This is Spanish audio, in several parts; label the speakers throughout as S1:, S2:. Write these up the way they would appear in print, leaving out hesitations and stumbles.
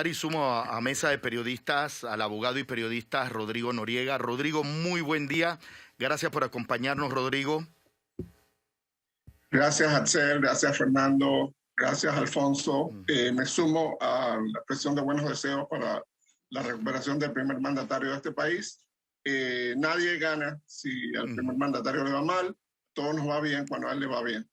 S1: Y sumo a mesa de periodistas al abogado y periodista Rodrigo Noriega. Rodrigo, muy buen día. Gracias por acompañarnos, Rodrigo.
S2: Gracias, Axel. Gracias, Fernando. Gracias, Alfonso. Me sumo a la expresión de buenos deseos para la recuperación del primer mandatario de este país. Nadie gana si al primer mandatario le va mal. Todo nos va bien cuando a él le va bien.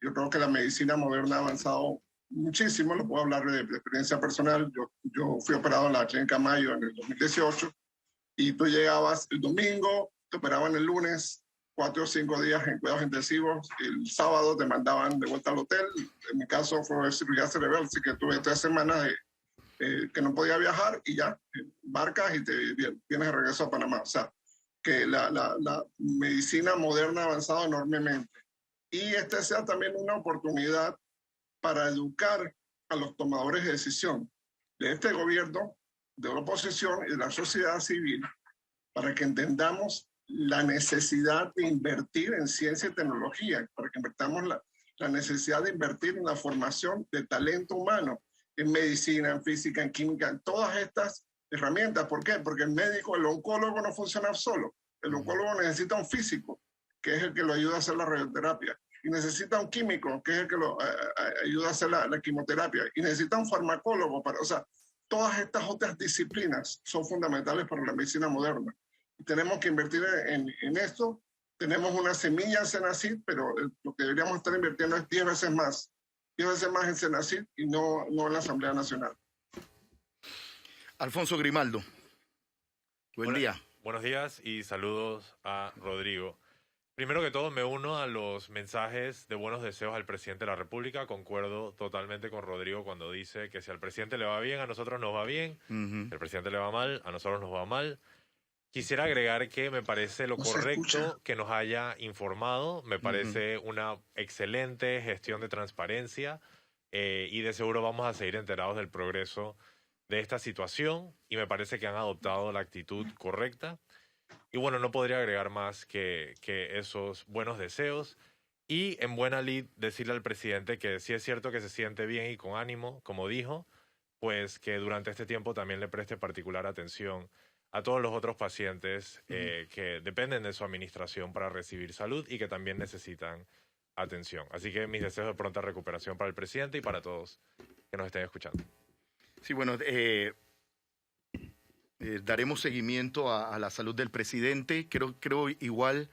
S2: Yo creo que la medicina moderna ha avanzado muchísimo. Lo puedo hablar de experiencia personal. Yo fui operado en la Clínica Mayo en el 2018 y tú llegabas el domingo, te operaban el lunes, 4 o 5 días en cuidados intensivos, y el sábado te mandaban de vuelta al hotel. En mi caso fue cirugía cerebral, así que tuve 3 semanas que no podía viajar y ya, embarcas y vienes de regreso a Panamá. O sea, que la medicina moderna ha avanzado enormemente. Y esta sea también una oportunidad para educar a los tomadores de decisión de este gobierno, de la oposición y de la sociedad civil, para que entendamos la necesidad de invertir en ciencia y tecnología, para que invertamos la necesidad de invertir en la formación de talento humano, en medicina, en física, en química, en todas estas herramientas. ¿Por qué? Porque el oncólogo no funciona solo. El oncólogo necesita un físico, que es el que lo ayuda a hacer la radioterapia, y necesita un químico, que es el que lo ayuda a hacer la quimioterapia, y necesita un farmacólogo o sea, todas estas otras disciplinas son fundamentales para la medicina moderna. Y tenemos que invertir en esto. Tenemos una semilla en Senacid, pero lo que deberíamos estar invirtiendo es 10 veces más en Senacid y no en la Asamblea Nacional.
S1: Alfonso Grimaldo, buen día.
S3: Buenos días y saludos a Rodrigo. Primero que todo, me uno a los mensajes de buenos deseos al presidente de la República. Concuerdo totalmente con Rodrigo cuando dice que si al presidente le va bien, a nosotros nos va bien. Si al presidente le va mal, a nosotros nos va mal. Quisiera agregar que me parece lo correcto que nos haya informado. Me parece una excelente gestión de transparencia y de seguro vamos a seguir enterados del progreso de esta situación y me parece que han adoptado la actitud correcta. Y bueno, no podría agregar más que esos buenos deseos y en buena lid decirle al presidente que sí es cierto que se siente bien y con ánimo, como dijo, pues que durante este tiempo también le preste particular atención a todos los otros pacientes que dependen de su administración para recibir salud y que también necesitan atención. Así que mis deseos de pronta recuperación para el presidente y para todos que nos estén escuchando.
S1: Sí, bueno, daremos seguimiento a la salud del presidente. Creo igual,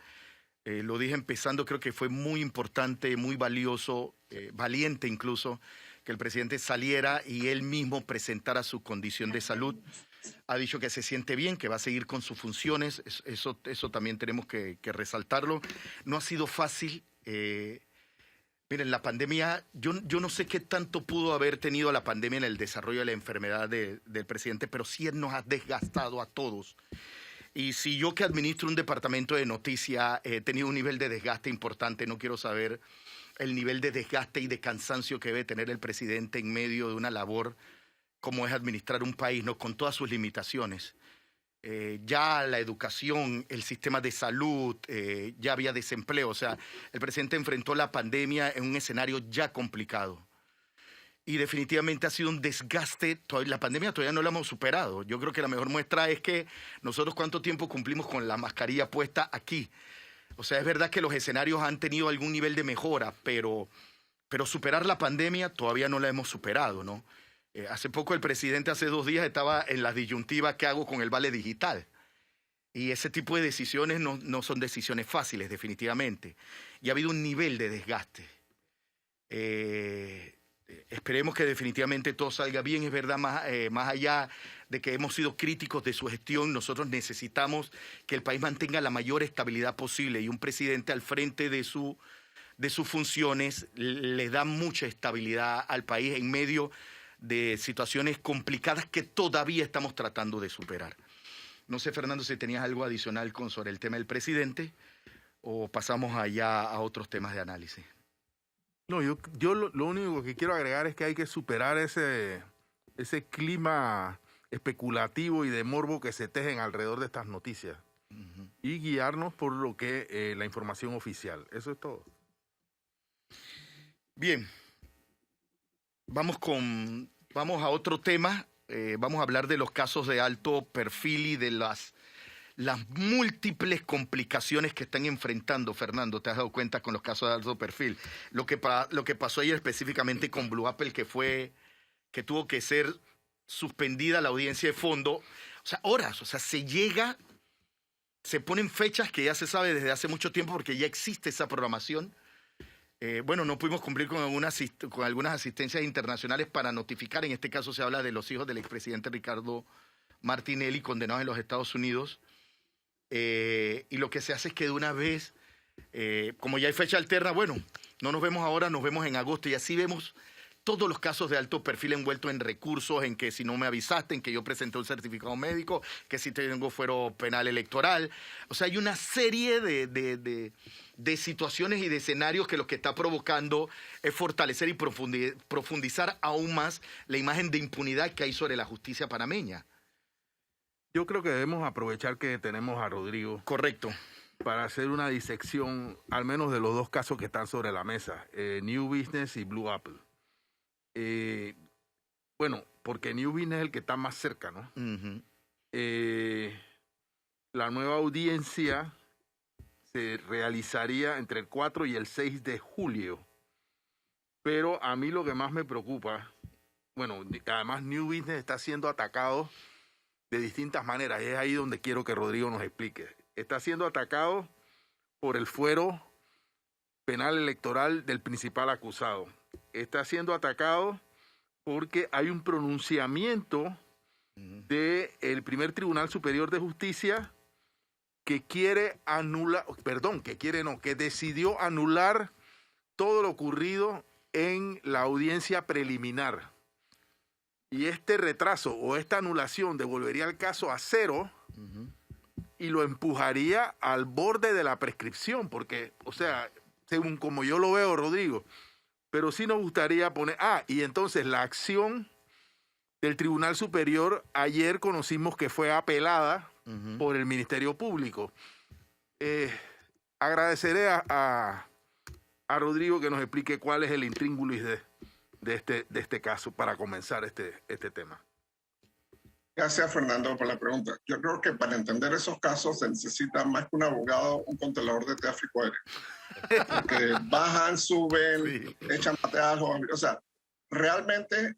S1: lo dije empezando, creo que fue muy importante, muy valioso, valiente incluso, que el presidente saliera y él mismo presentara su condición de salud. Ha dicho que se siente bien, que va a seguir con sus funciones. Eso también tenemos que resaltarlo. No ha sido fácil. Miren, la pandemia, yo no sé qué tanto pudo haber tenido la pandemia en el desarrollo de la enfermedad del presidente, pero sí nos ha desgastado a todos. Y si yo que administro un departamento de noticias he tenido un nivel de desgaste importante, no quiero saber el nivel de desgaste y de cansancio que debe tener el presidente en medio de una labor como es administrar un país, ¿no? Con todas sus limitaciones. Ya la educación, el sistema de salud, ya había desempleo. O sea, el presidente enfrentó la pandemia en un escenario ya complicado. Y definitivamente ha sido un desgaste. La pandemia todavía no la hemos superado. Yo creo que la mejor muestra es que nosotros cuánto tiempo cumplimos con la mascarilla puesta aquí. O sea, es verdad que los escenarios han tenido algún nivel de mejora, pero superar la pandemia todavía no la hemos superado, ¿no? Hace poco el presidente, hace 2 días, estaba en la disyuntiva ¿qué hago con el vale digital? Y ese tipo de decisiones no son decisiones fáciles, definitivamente. Y ha habido un nivel de desgaste. Esperemos que definitivamente todo salga bien. Es verdad, más allá de que hemos sido críticos de su gestión, nosotros necesitamos que el país mantenga la mayor estabilidad posible. Y un presidente al frente de sus funciones le da mucha estabilidad al país en medio de situaciones complicadas que todavía estamos tratando de superar. No sé, Fernando, si tenías algo adicional sobre el tema del presidente o pasamos allá a otros temas de análisis.
S4: No, yo lo único que quiero agregar es que hay que superar ese clima especulativo y de morbo que se tejen alrededor de estas noticias y guiarnos por lo que la información oficial. Eso es todo.
S1: Bien. Vamos a otro tema. vamos a hablar de los casos de alto perfil y de las múltiples complicaciones que están enfrentando, Fernando. ¿Te has dado cuenta con los casos de alto perfil? Lo que pasó ayer específicamente con Blue Apple, que tuvo que ser suspendida la audiencia de fondo. O sea, horas. O sea, se ponen fechas que ya se sabe desde hace mucho tiempo porque ya existe esa programación. Bueno, no pudimos cumplir con algunas asistencias internacionales para notificar. En este caso se habla de los hijos del expresidente Ricardo Martinelli, condenados en los Estados Unidos. Y lo que se hace es que de una vez, como ya hay fecha alterna, bueno, no nos vemos ahora, nos vemos en agosto. Y así vemos todos los casos de alto perfil envueltos en recursos, en que si no me avisaste, en que yo presenté un certificado médico, que si tengo fuero penal electoral. O sea, hay una serie de situaciones y de escenarios que lo que está provocando es fortalecer y profundizar aún más la imagen de impunidad que hay sobre la justicia panameña.
S4: Yo creo que debemos aprovechar que tenemos a Rodrigo.
S1: Correcto.
S4: Para hacer una disección, al menos de los dos casos que están sobre la mesa, New Business y Blue Apple. Bueno, porque New Business es el que está más cerca, ¿no?
S1: Uh-huh.
S4: La nueva audiencia se realizaría entre el 4 y el 6 de julio. Pero a mí lo que más me preocupa, bueno, además New Business está siendo atacado de distintas maneras. Es ahí donde quiero que Rodrigo nos explique. Está siendo atacado por el fuero penal electoral del principal acusado. Está siendo atacado porque hay un pronunciamiento del primer Tribunal Superior de Justicia que que decidió anular todo lo ocurrido en la audiencia preliminar. Y este retraso o esta anulación devolvería el caso a cero y lo empujaría al borde de la prescripción, porque, o sea, según como yo lo veo, Rodrigo, pero sí nos gustaría poner... y entonces la acción del Tribunal Superior ayer conocimos que fue apelada por el Ministerio Público. Agradeceré a Rodrigo que nos explique cuál es el intríngulis de este caso para comenzar este tema.
S2: Gracias, Fernando, por la pregunta. Yo creo que para entender esos casos se necesita más que un abogado, un controlador de tráfico aéreo. Porque bajan, suben, echan pateadas, o sea, realmente,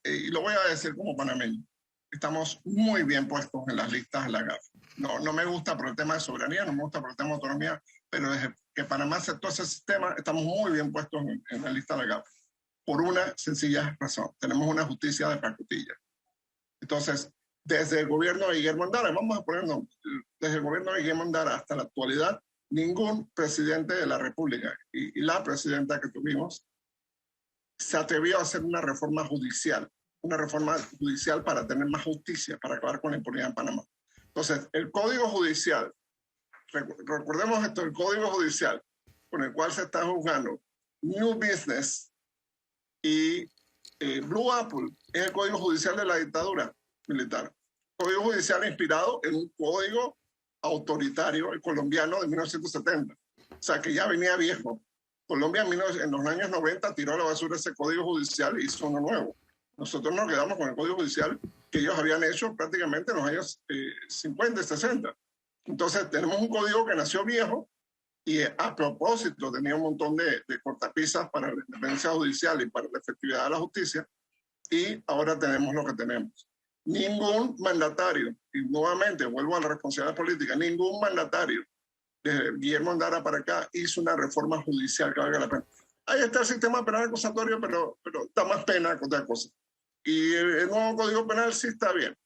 S2: y lo voy a decir como panameño, estamos muy bien puestos en las listas de la GAF. No me gusta por el tema de soberanía, no me gusta por el tema de autonomía, pero desde que Panamá aceptó ese sistema, estamos muy bien puestos en la lista de la GAF. Por una sencilla razón, tenemos una justicia de pacotilla. Entonces, desde el gobierno de Guillermo Andara, vamos a poner nombre, desde el gobierno de Guillermo Andara hasta la actualidad, ningún presidente de la República y la presidenta que tuvimos se atrevió a hacer una reforma judicial para tener más justicia, para acabar con la impunidad en Panamá. Entonces, el Código Judicial, recordemos esto, el Código Judicial con el cual se está juzgando New Business y Blue Apple es el Código Judicial de la dictadura militar. Código Judicial inspirado en un código autoritario, el colombiano de 1970. O sea, que ya venía viejo. Colombia en los años 90 tiró a la basura ese Código Judicial y hizo uno nuevo. Nosotros nos quedamos con el Código Judicial que ellos habían hecho prácticamente en los años 50 y 60. Entonces, tenemos un código que nació viejo y a propósito tenía un montón de cortapisas para la independencia judicial y para la efectividad de la justicia, y ahora tenemos lo que tenemos. Ningún mandatario, y nuevamente vuelvo a la responsabilidad política, ningún mandatario desde Guillermo Andara para acá hizo una reforma judicial que valga la pena. Ahí está el sistema penal acusatorio, pero da más pena que otra cosa. Y el nuevo Código Penal sí está bien,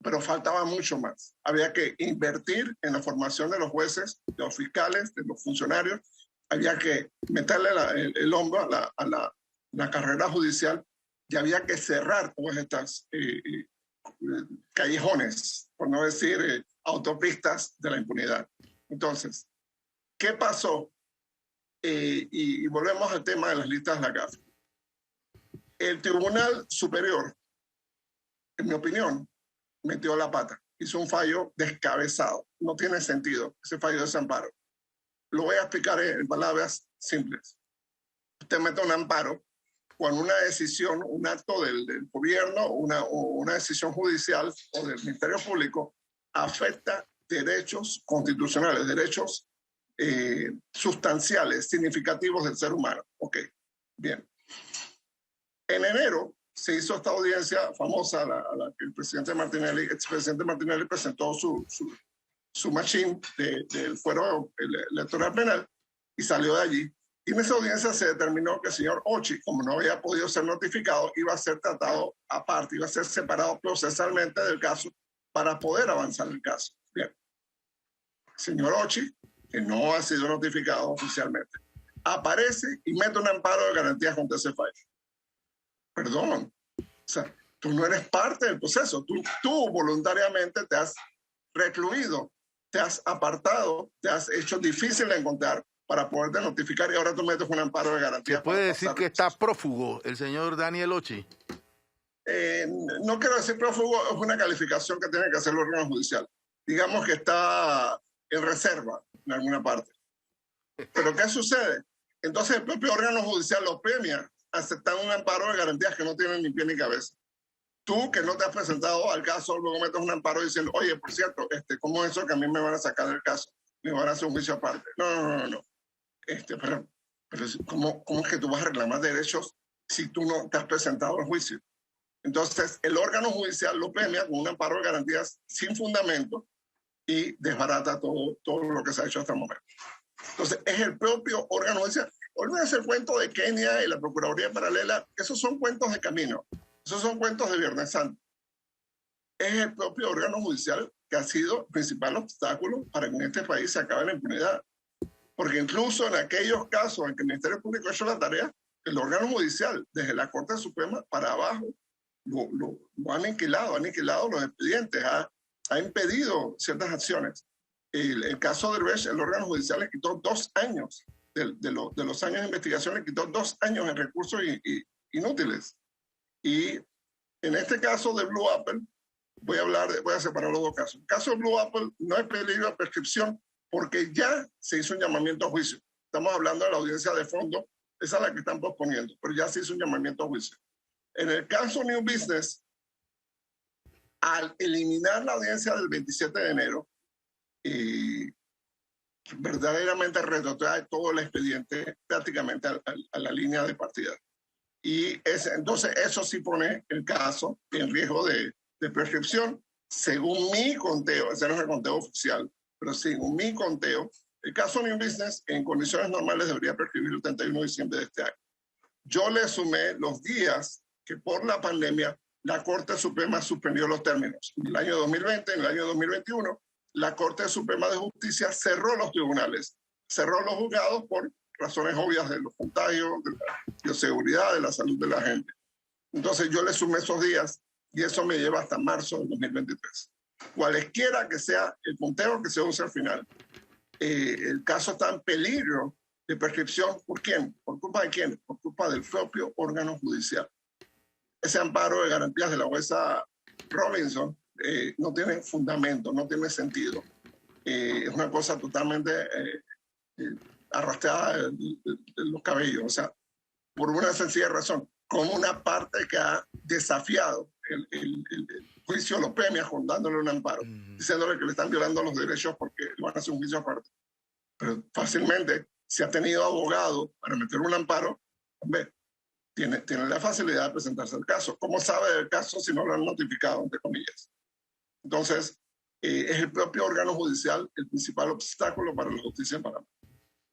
S2: pero faltaba mucho más. Había que invertir en la formación de los jueces, de los fiscales, de los funcionarios. Había que meterle el hombro a la carrera judicial y había que cerrar todas estas callejones, por no decir autopistas de la impunidad. Entonces, ¿qué pasó? Y volvemos al tema de las listas de la GAF. El Tribunal Superior, en mi opinión, metió la pata. Hizo un fallo descabezado. No tiene sentido ese fallo de desamparo. Lo voy a explicar en palabras simples. Usted mete un amparo cuando una decisión, un acto del gobierno, una decisión judicial o del Ministerio Público afecta derechos constitucionales, derechos sustanciales, significativos del ser humano. Ok, bien. En enero se hizo esta audiencia famosa a la que el expresidente Martinelli presentó su machine del fuero electoral penal y salió de allí. Y en esa audiencia se determinó que el señor Ochi, como no había podido ser notificado, iba a ser tratado aparte, iba a ser separado procesalmente del caso para poder avanzar el caso. Bien. El señor Ochi, que no ha sido notificado oficialmente, aparece y mete un amparo de garantías contra ese fallo. Perdón. O sea, tú no eres parte del proceso. Tú voluntariamente te has recluido, te has apartado, te has hecho difícil de encontrar para poderte notificar y ahora tú metes un amparo de garantía.
S4: ¿Se puede decir que está prófugo el señor Daniel Ochi?
S2: No quiero decir prófugo, es una calificación que tiene que hacer el órgano judicial. Digamos que está en reserva en alguna parte. ¿Pero qué sucede? Entonces el propio órgano judicial lo premia aceptando un amparo de garantías que no tienen ni pie ni cabeza. Tú que no te has presentado al caso, luego metes un amparo diciendo, oye, por cierto, ¿cómo es eso que a mí me van a sacar del caso? Me van a hacer un juicio aparte. No. Pero ¿cómo es que tú vas a reclamar derechos si tú no te has presentado al juicio? Entonces, el órgano judicial lo premia con un amparo de garantías sin fundamento y desbarata todo lo que se ha hecho hasta el momento. Entonces, es el propio órgano judicial. Olvídense el cuento de Kenia y la Procuraduría Paralela. Esos son cuentos de camino. Esos son cuentos de Viernes Santo. Es el propio órgano judicial que ha sido el principal obstáculo para que en este país se acabe la impunidad. Porque incluso en aquellos casos en que el Ministerio Público ha hecho la tarea, el órgano judicial, desde la Corte Suprema para abajo, lo ha aniquilado los expedientes, ha impedido ciertas acciones. El caso de Derbez, el órgano judicial le quitó 2 años de los años de investigación, le quitó 2 años en recursos inútiles. Y en este caso de Blue Apple, voy a separar los 2 casos. El caso de Blue Apple no es peligro de prescripción porque ya se hizo un llamamiento a juicio. Estamos hablando de la audiencia de fondo, esa es la que están posponiendo, pero ya se hizo un llamamiento a juicio. En el caso New Business, al eliminar la audiencia del 27 de enero, verdaderamente retrotrae todo el expediente prácticamente a la línea de partida. Y entonces eso sí pone el caso en riesgo de prescripción. Según mi conteo, ese no es el conteo oficial, pero según mi conteo, el caso New Business en condiciones normales debería prescribir el 31 de diciembre de este año. Yo le sumé los días que por la pandemia la Corte Suprema suspendió los términos. En el año 2020, en el año 2021, la Corte Suprema de Justicia cerró los tribunales, cerró los juzgados por razones obvias de los contagios, de la bioseguridad, de la salud de la gente. Entonces yo le sumé esos días y eso me lleva hasta marzo del 2023. Cualesquiera que sea el punteo que se use al final, el caso está en peligro de prescripción. ¿Por quién? ¿Por culpa de quién? Por culpa del propio órgano judicial. Ese amparo de garantías de la jueza Robinson no tiene fundamento, no tiene sentido. Es una cosa totalmente arrastrada de los cabellos. O sea, por una sencilla razón, como una parte que ha desafiado el juicio lo premia dándole un amparo, diciéndole que le están violando los derechos porque le van a hacer un juicio aparte. Pero fácilmente, si ha tenido abogado para meter un amparo, hombre, tiene la facilidad de presentarse al caso. ¿Cómo sabe del caso si no lo han notificado, entre comillas? Entonces, es el propio órgano judicial el principal obstáculo para la justicia en Panamá.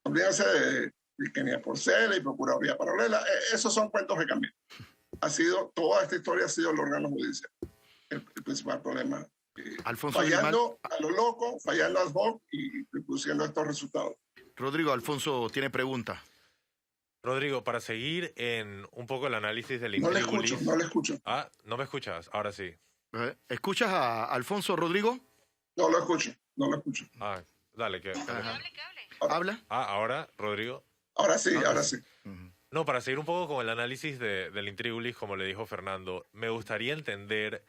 S2: Olvídense de Kenia Porcel y Procuraduría Paralela. Esos son cuentos de camino. Toda esta historia ha sido el órgano judicial el principal problema.
S1: Alfonso
S2: fallando a lo loco, fallando ad hoc y produciendo estos resultados.
S1: Rodrigo, Alfonso tiene pregunta.
S3: Rodrigo, para seguir en un poco el análisis del
S2: No le
S3: intríngulis...
S2: escucho.
S3: Ah, ¿no me escuchas? Ahora sí.
S1: ¿Escuchas a Alfonso, Rodrigo?
S2: No lo escucho.
S3: Ah, dale, que hable.
S1: ¿Habla?
S3: Ah, ahora, Rodrigo.
S2: Ahora sí.
S3: No, para seguir un poco con el análisis del intríngulis, como le dijo Fernando, me gustaría entender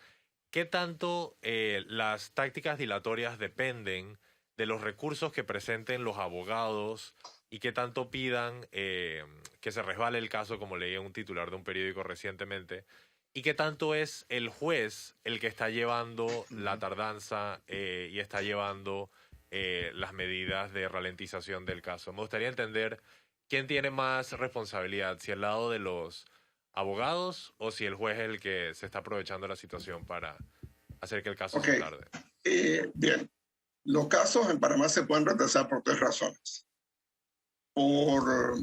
S3: qué tanto las tácticas dilatorias dependen de los recursos que presenten los abogados y qué tanto pidan que se resbale el caso, como leí en un titular de un periódico recientemente, y qué tanto es el juez el que está llevando la tardanza y está llevando las medidas de ralentización del caso. Me gustaría entender quién tiene más responsabilidad, si el lado de los abogados o si el juez es el que se está aprovechando de la situación para hacer que el caso se tarde.
S2: Bien, los casos en Panamá se pueden retrasar por 3 razones. Por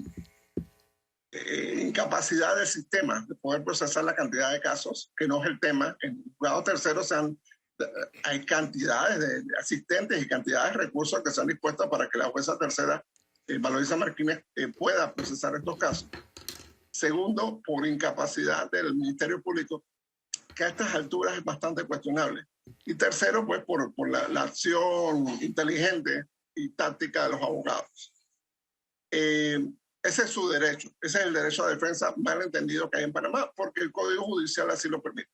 S2: incapacidad del sistema de poder procesar la cantidad de casos, que no es el tema. En juzgados terceros hay cantidades de asistentes y cantidades de recursos que se han dispuesto para que la jueza tercera, Valoisa Martínez, pueda procesar estos casos. Segundo, por incapacidad del Ministerio Público, que a estas alturas es bastante cuestionable. Y tercero, pues por la acción inteligente y táctica de los abogados. Ese es su derecho, ese es el derecho a defensa mal entendido que hay en Panamá, porque el Código Judicial así lo permite.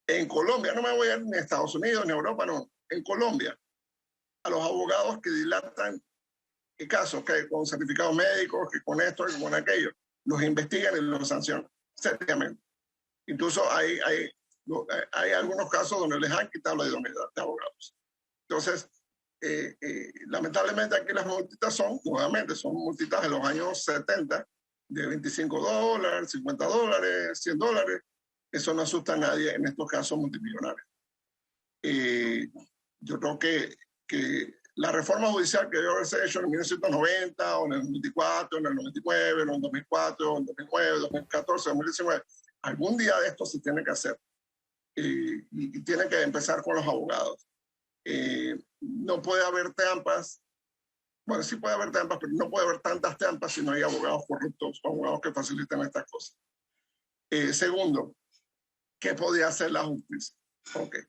S2: En Colombia, no me voy a ir ni a Estados Unidos ni a Europa, no. En Colombia, a los abogados que dilatan casos, que con certificados médicos, que con esto, que con aquello, los investigan y los sancionan seriamente. Incluso hay algunos casos donde les han quitado la idoneidad de abogados. Entonces, lamentablemente aquí las multitas son multitas de los años 70, de $25, $50, $100. Eso no asusta a nadie en estos casos multimillonarios. Yo creo que la reforma judicial que debe haberse hecho en 1990, o en el 94, en el 99, en el 2004, en el 2009, 2014, 2019, algún día de esto se tiene que hacer. Y tiene que empezar con los abogados. No puede haber trampas. Bueno, sí puede haber trampas, pero no puede haber tantas trampas si no hay abogados corruptos o abogados que faciliten estas cosas. Segundo, ¿qué podía hacer la justicia? Okay.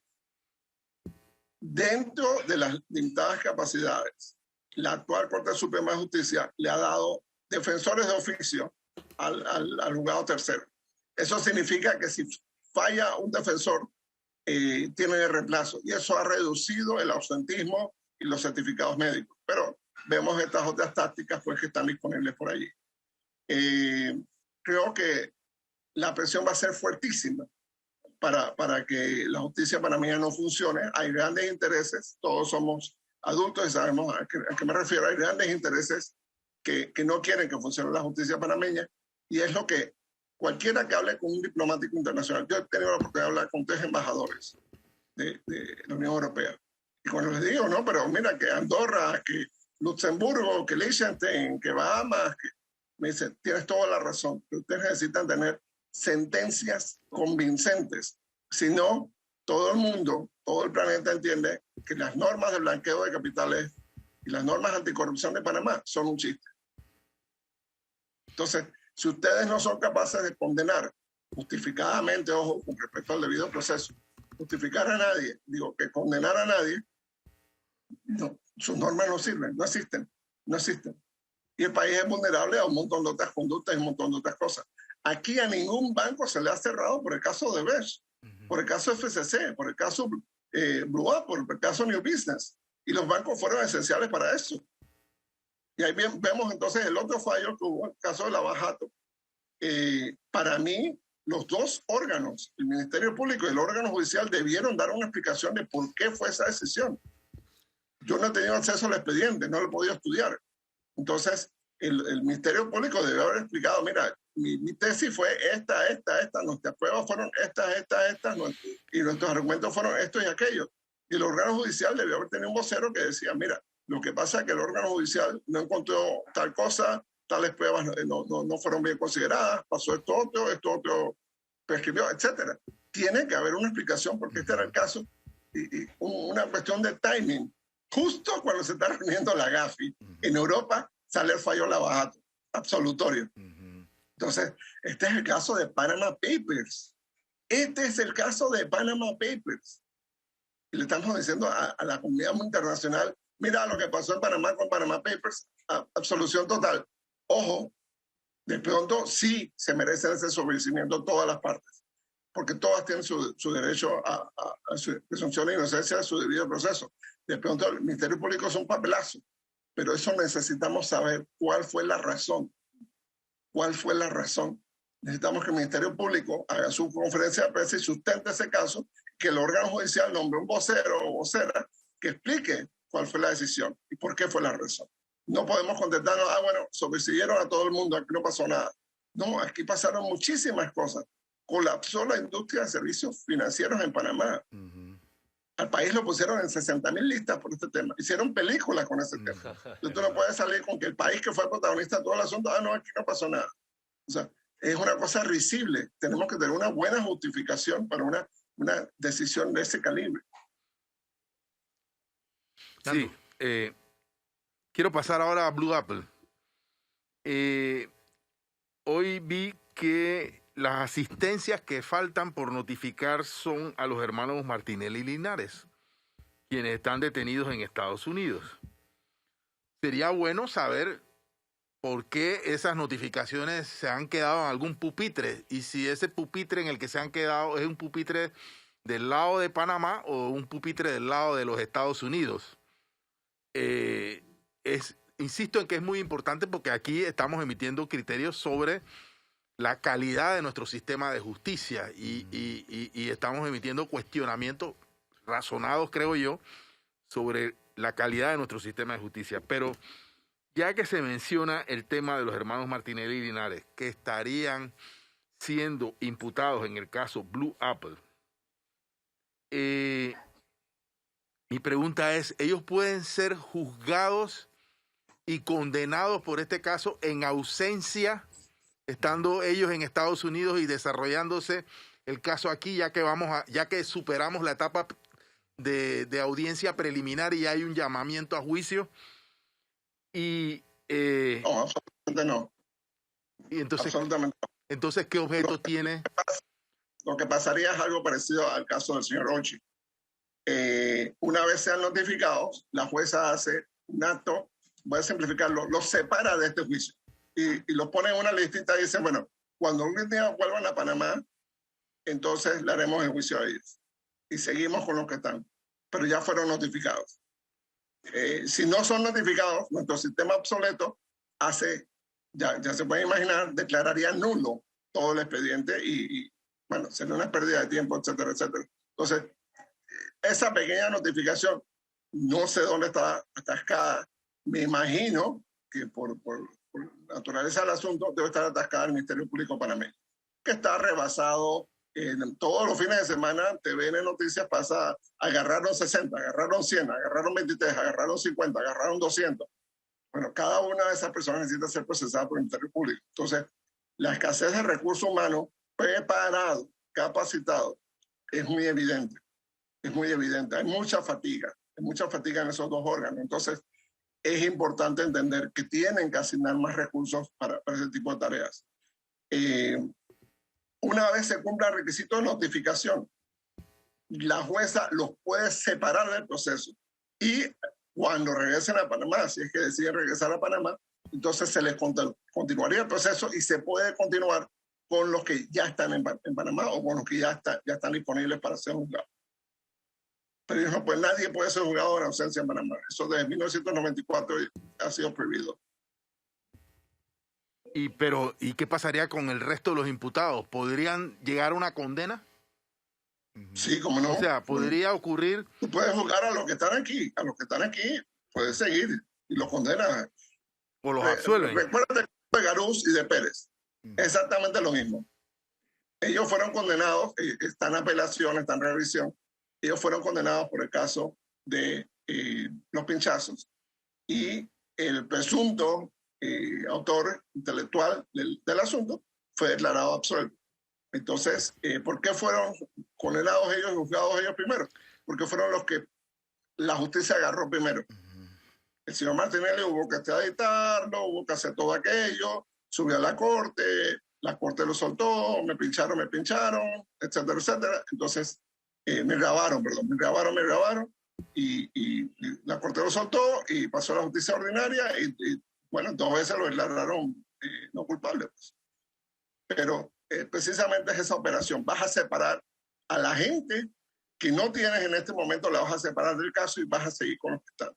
S2: Dentro de las limitadas capacidades, la actual Corte Suprema de Justicia le ha dado defensores de oficio al juzgado tercero. Eso significa que si falla un defensor, tienen el reemplazo, y eso ha reducido el ausentismo y los certificados médicos. Pero vemos estas otras tácticas pues, que están disponibles por allí. Creo que la presión va a ser fuertísima para que la justicia panameña no funcione. Hay grandes intereses, todos somos adultos y sabemos a qué me refiero. Hay grandes intereses que no quieren que funcione la justicia panameña, y es lo que cualquiera que hable con un diplomático internacional. Yo he tenido la oportunidad de hablar con 3 embajadores de la Unión Europea. Y cuando les digo, no, pero mira que Andorra, que Luxemburgo, que Liechtenstein, que Bahamas, me dicen, tienes toda la razón, que ustedes necesitan tener sentencias convincentes. Si no, todo el mundo, todo el planeta entiende que las normas de blanqueo de capitales y las normas anticorrupción de Panamá son un chiste. Entonces, si ustedes no son capaces de condenar justificadamente, ojo, con respecto al debido proceso, justificar a nadie, que condenar a nadie, no, sus normas no sirven, no existen. Y el país es vulnerable a un montón de otras conductas y un montón de otras cosas. Aquí a ningún banco se le ha cerrado por el caso de Besh, por el caso FCC, por el caso Blue Apple, por el caso New Business. Y los bancos fueron esenciales para eso. Y ahí vemos entonces el otro fallo que hubo, el caso de Lavajato. Para mí, los 2 órganos, el Ministerio Público y el órgano judicial, debieron dar una explicación de por qué fue esa decisión. Yo no he tenido acceso al expediente, no lo he podido estudiar. Entonces, el Ministerio Público debe haber explicado, mira, mi tesis fue esta, nuestras pruebas fueron estas, y nuestros argumentos fueron estos y aquellos. Y el órgano judicial debió haber tenido un vocero que decía, mira, lo que pasa es que el órgano judicial no encontró tal cosa, tales pruebas no fueron bien consideradas, pasó esto otro prescribió, etc. Tiene que haber una explicación porque este era el caso, y una cuestión de timing. Justo cuando se está reuniendo la GAFI, en Europa sale el fallo Lavajato, absolutorio. Entonces, este es el caso de Panama Papers. Este es el caso de Panama Papers. Y le estamos diciendo a la comunidad internacional, mira lo que pasó en Panamá con Panama Papers, absolución total. Ojo, de pronto sí se merece ese sobreseimiento todas las partes, porque todas tienen su derecho a su presunción de inocencia, a su debido proceso. De pronto el Ministerio Público es un papelazo, pero eso necesitamos saber cuál fue la razón. ¿Cuál fue la razón? Necesitamos que el Ministerio Público haga su conferencia de prensa y sustente ese caso, que el órgano judicial nombre un vocero o vocera que explique cuál fue la decisión y por qué fue la razón. No podemos contestarnos, bueno, sobreseyeron a todo el mundo, aquí no pasó nada. No, aquí pasaron muchísimas cosas. Colapsó la industria de servicios financieros en Panamá. Al país lo pusieron en 60,000 listas por este tema. Hicieron películas con ese tema. Entonces tú no puedes salir con que el país que fue protagonista de todo el asunto, no, aquí no pasó nada. O sea, es una cosa risible. Tenemos que tener una buena justificación para una decisión de ese calibre.
S4: Sí, quiero pasar ahora a Blue Apple. Hoy vi que las asistencias que faltan por notificar son a los hermanos Martinelli y Linares, quienes están detenidos en Estados Unidos. Sería bueno saber por qué esas notificaciones se han quedado en algún pupitre y si ese pupitre en el que se han quedado es un pupitre del lado de Panamá o un pupitre del lado de los Estados Unidos. Insisto en que es muy importante porque aquí estamos emitiendo criterios sobre la calidad de nuestro sistema de justicia y estamos emitiendo cuestionamientos razonados, creo yo, sobre la calidad de nuestro sistema de justicia. Pero ya que se menciona el tema de los hermanos Martinelli y Linares, que estarían siendo imputados en el caso Blue Apple, mi pregunta es, ¿ellos pueden ser juzgados y condenados por este caso en ausencia, estando ellos en Estados Unidos y desarrollándose el caso aquí, ya que superamos la etapa de audiencia preliminar y hay un llamamiento a juicio?
S2: No, absolutamente no.
S4: Y entonces,
S2: absolutamente no.
S4: Entonces, ¿qué objeto tiene?
S2: Lo que pasaría es algo parecido al caso del señor Ochi. Una vez sean notificados, la jueza hace un acto, voy a simplificarlo, los separa de este juicio y los pone en una listita y dice, bueno, cuando un día vuelvan a Panamá, entonces le haremos el juicio a ellos. Y seguimos con los que están, pero ya fueron notificados. Si no son notificados, nuestro sistema obsoleto ya se puede imaginar, declararía nulo todo el expediente y bueno, sería una pérdida de tiempo, etcétera, etcétera. Entonces, esa pequeña notificación, no sé dónde está atascada. Me imagino que por naturaleza del asunto debe estar atascada el Ministerio Público panameño, que está rebasado. Todos los fines de semana TVN Noticias pasa, agarraron 60, agarraron 100, agarraron 23, agarraron 50, agarraron 200. Bueno, cada una de esas personas necesita ser procesada por el Ministerio Público. Entonces, la escasez de recursos humanos preparados, capacitados, es muy evidente. Es muy evidente. Hay mucha fatiga en esos dos órganos. Entonces, es importante entender que tienen que asignar más recursos para ese tipo de tareas. Una vez se cumpla el requisito de notificación, la jueza los puede separar del proceso y cuando regresen a Panamá, si es que deciden regresar a Panamá, entonces se les continuaría el proceso y se puede continuar con los que ya están en Panamá o con los que ya están disponibles para ser juzgados. Pero ellos no pueden, nadie puede ser juzgado en ausencia en Panamá. Eso desde 1994 ha sido prohibido.
S4: ¿Y qué pasaría con el resto de los imputados? ¿Podrían llegar a una condena?
S2: Sí, cómo no.
S4: O sea, ¿podría ocurrir?
S2: Tú puedes juzgar a los que están aquí, puedes seguir y los condenas.
S4: ¿O los absuelven?
S2: Recuerda de Garús y de Pérez. Exactamente lo mismo. Ellos fueron condenados, están en apelación, están en revisión. Ellos fueron condenados por el caso de los pinchazos. Y el presunto autor intelectual del asunto fue declarado absuelto. Entonces, ¿por qué fueron condenados ellos y juzgados ellos primero? Porque fueron los que la justicia agarró primero. El señor Martinelli hubo que extraditarlo, hubo que hacer todo aquello, subió a la corte lo soltó, me pincharon, etcétera, etcétera. Entonces, me grabaron, y la corte lo soltó y pasó a la justicia ordinaria y bueno, 2 veces lo declararon no culpable. Pues. Pero precisamente es esa operación. Vas a separar a la gente que no tienes en este momento, la vas a separar del caso y vas a seguir con los que están.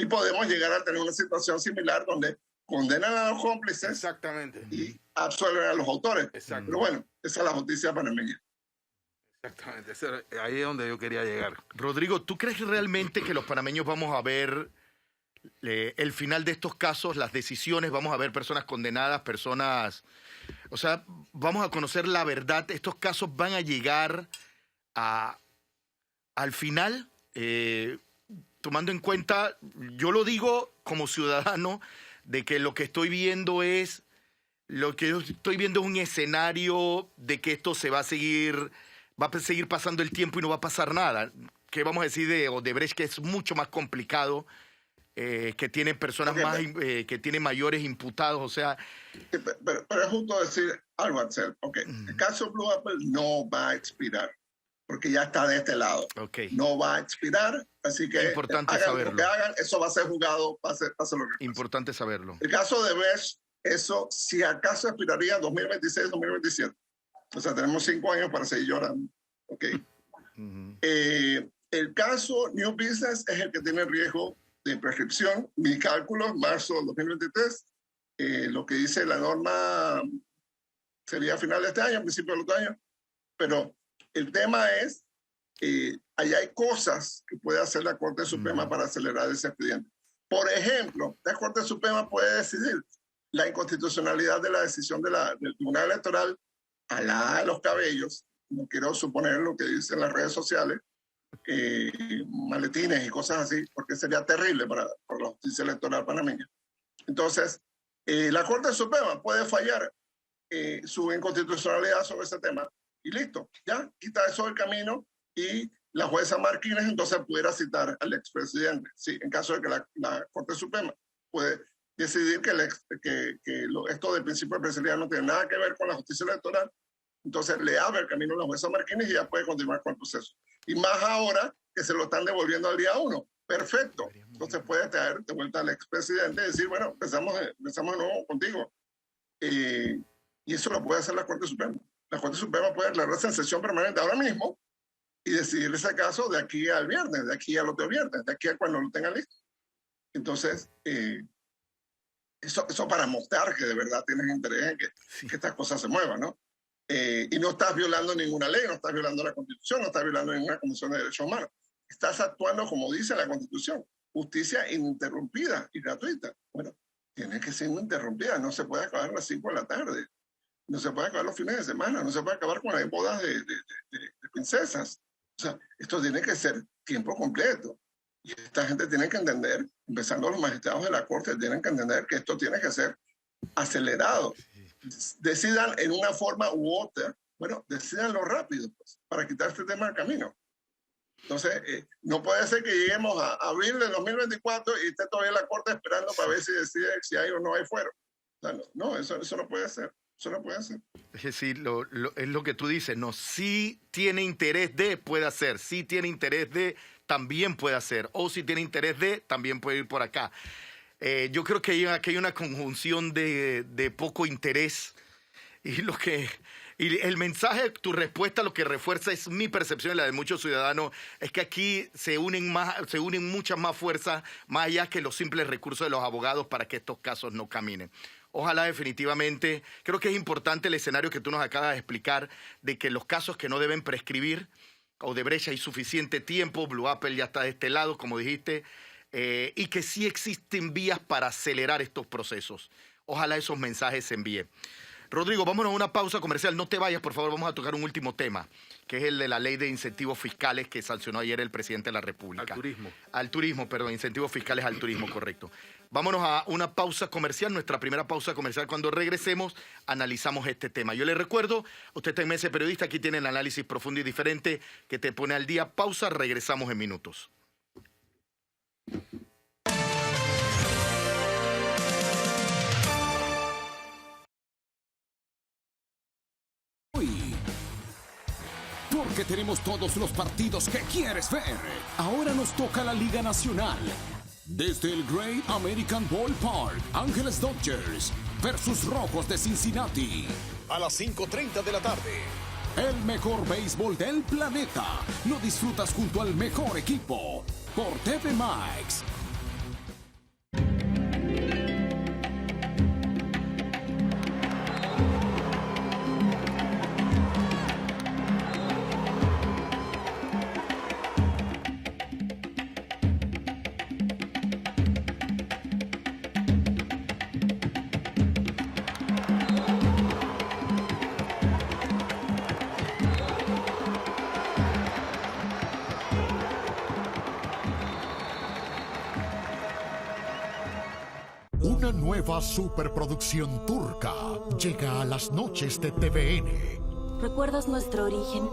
S2: Y podemos llegar a tener una situación similar donde condenan a los cómplices
S4: Exactamente.
S2: y absuelven a los autores.
S4: Exacto.
S2: Pero bueno, esa es la justicia panameña.
S4: Exactamente. Ahí es donde yo quería llegar.
S1: Rodrigo, ¿tú crees realmente que los panameños vamos a ver el final de estos casos, las decisiones, vamos a ver personas condenadas, personas... O sea, vamos a conocer la verdad, estos casos van a llegar al final, tomando en cuenta, yo lo digo como ciudadano, de que lo que estoy viendo es un escenario de que esto va a seguir pasando el tiempo y no va a pasar nada. ¿Qué vamos a decir de Odebrecht? Que es mucho más complicado, que tiene personas que tienen mayores imputados, o sea...
S2: Pero es justo decir algo, Axel. El caso Blue Apple no va a expirar, porque ya está de este lado. No va a expirar, así que
S1: importante
S2: hagan
S1: saberlo.
S2: lo que hagan, eso va a ser juzgado, pase lo que pase.
S1: Importante saberlo.
S2: El caso de Brecht, eso si acaso expiraría 2026, 2027. O sea, tenemos 5 años para seguir llorando. El caso New Business es el que tiene riesgo de prescripción. Mi cálculo, marzo de 2023, lo que dice la norma sería a final de este año, principio del otro año. Pero el tema es, allá hay cosas que puede hacer la Corte Suprema para acelerar ese expediente. Por ejemplo, la Corte Suprema puede decidir la inconstitucionalidad de la decisión del Tribunal Electoral alada de los cabellos. No quiero suponer lo que dicen las redes sociales, maletines y cosas así, porque sería terrible para la justicia electoral panameña. Entonces, la Corte Suprema puede fallar su inconstitucionalidad sobre ese tema y listo, ya quita eso del camino y la jueza Martínez entonces pudiera citar al expresidente. Sí, en caso de que la Corte Suprema puede decidir que esto del principio de presidencia no tiene nada que ver con la justicia electoral, entonces le abre el camino a la jueza Martínez y ya puede continuar con el proceso. Y más ahora que se lo están devolviendo al día 1. Perfecto. Entonces puede traer de vuelta al expresidente y decir, bueno, empezamos de nuevo contigo. Y eso lo puede hacer la Corte Suprema. La Corte Suprema puede declararse en sesión permanente ahora mismo y decidir ese caso de aquí al viernes, de aquí al otro viernes, de aquí a cuando lo tengan listo. Entonces, eso para mostrar que de verdad tienes interés en que estas cosas se muevan, ¿no? Y no estás violando ninguna ley, no estás violando la Constitución, no estás violando ninguna Convención de Derechos Humanos. Estás actuando como dice la Constitución, justicia ininterrumpida y gratuita. Bueno, tiene que ser ininterrumpida, no se puede acabar a las 5 de la tarde, no se puede acabar los fines de semana, no se puede acabar con las bodas de princesas. O sea, esto tiene que ser tiempo completo. Y esta gente tiene que entender, empezando los magistrados de la Corte, tienen que entender que esto tiene que ser acelerado. Decidan en una forma u otra, bueno, decidanlo rápido, pues, para quitar este tema del camino. Entonces, no puede ser que lleguemos a abril de 2024 y esté todavía la Corte esperando para ver si decide si hay o no hay fuero. O sea, no, eso no puede ser. Eso no puede ser.
S1: Es decir, es lo que tú dices, ¿no? Si tiene interés de, puede hacer. Si tiene interés de, también puede hacer. O si tiene interés de, también puede ir por acá. Yo creo que aquí hay una conjunción de poco interés y el mensaje, tu respuesta, lo que refuerza es mi percepción y la de muchos ciudadanos, es que aquí se unen muchas más fuerzas, más allá que los simples recursos de los abogados para que estos casos no caminen. Ojalá definitivamente, creo que es importante el escenario que tú nos acabas de explicar, de que los casos que no deben prescribir, Odebrecht hay suficiente tiempo, Blue Apple ya está de este lado, como dijiste, y que sí existen vías para acelerar estos procesos. Ojalá esos mensajes se envíen. Rodrigo, vámonos a una pausa comercial. No te vayas, por favor, vamos a tocar un último tema, que es el de la ley de incentivos fiscales que sancionó ayer el presidente de la República. Al turismo, perdón, incentivos fiscales al turismo, correcto. Vámonos a una pausa comercial, nuestra primera pausa comercial. Cuando regresemos, analizamos este tema. Yo les recuerdo, usted está en Mesa Periodista, aquí tiene el análisis profundo y diferente que te pone al día. Pausa, regresamos en minutos.
S5: Porque tenemos todos los partidos que quieres ver. Ahora nos toca la Liga Nacional. Desde el Great American Ballpark, Ángeles Dodgers versus Rojos de Cincinnati.
S6: A las 5:30 de la tarde.
S5: El mejor béisbol del planeta. Lo disfrutas junto al mejor equipo. Por TV Max.
S7: nueva superproducción turca llega a las noches de TVN.
S8: ¿Recuerdas nuestro origen?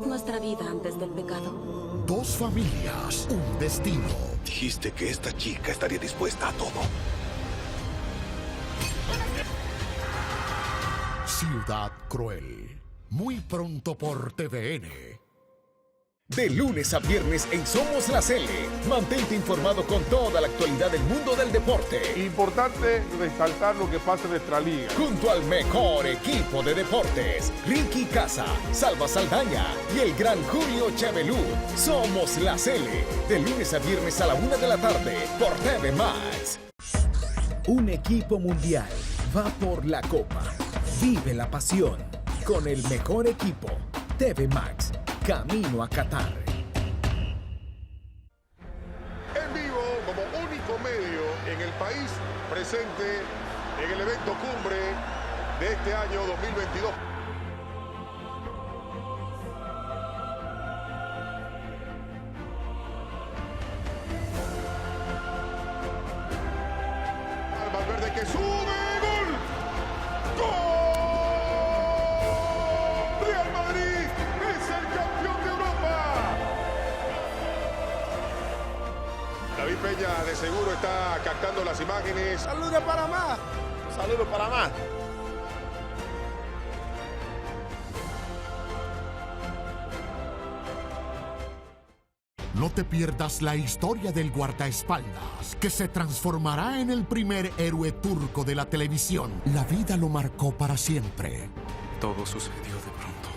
S8: Nuestra vida antes del pecado.
S7: Dos familias, un destino.
S6: Dijiste que esta chica estaría dispuesta a todo.
S7: Ciudad Cruel. Muy pronto por TVN.
S6: De lunes a viernes en Somos la Cele. Mantente informado con toda la actualidad del mundo del deporte.
S4: Importante resaltar lo que pasa en nuestra liga.
S6: Junto al mejor equipo de deportes, Ricky Casa, Salva Saldaña y el gran Julio Chevelú. Somos la Cele. De lunes a viernes a la 1 de la tarde por TV Max. Un equipo mundial va por la copa. Vive la pasión con el mejor equipo. TV Max. Camino a Qatar.
S9: En vivo, como único medio en el país, presente en el evento cumbre de este año 2022. Valverde que sube, gol. ¡Gol! Real Madrid es el campeón de Europa. David Peña de seguro está captando las imágenes.
S10: ¡Saludos para más! ¡Saludos para más!
S7: No te pierdas la historia del guardaespaldas, que se transformará en el primer héroe turco de la televisión. La vida lo marcó para siempre.
S11: Todo sucedió de pronto,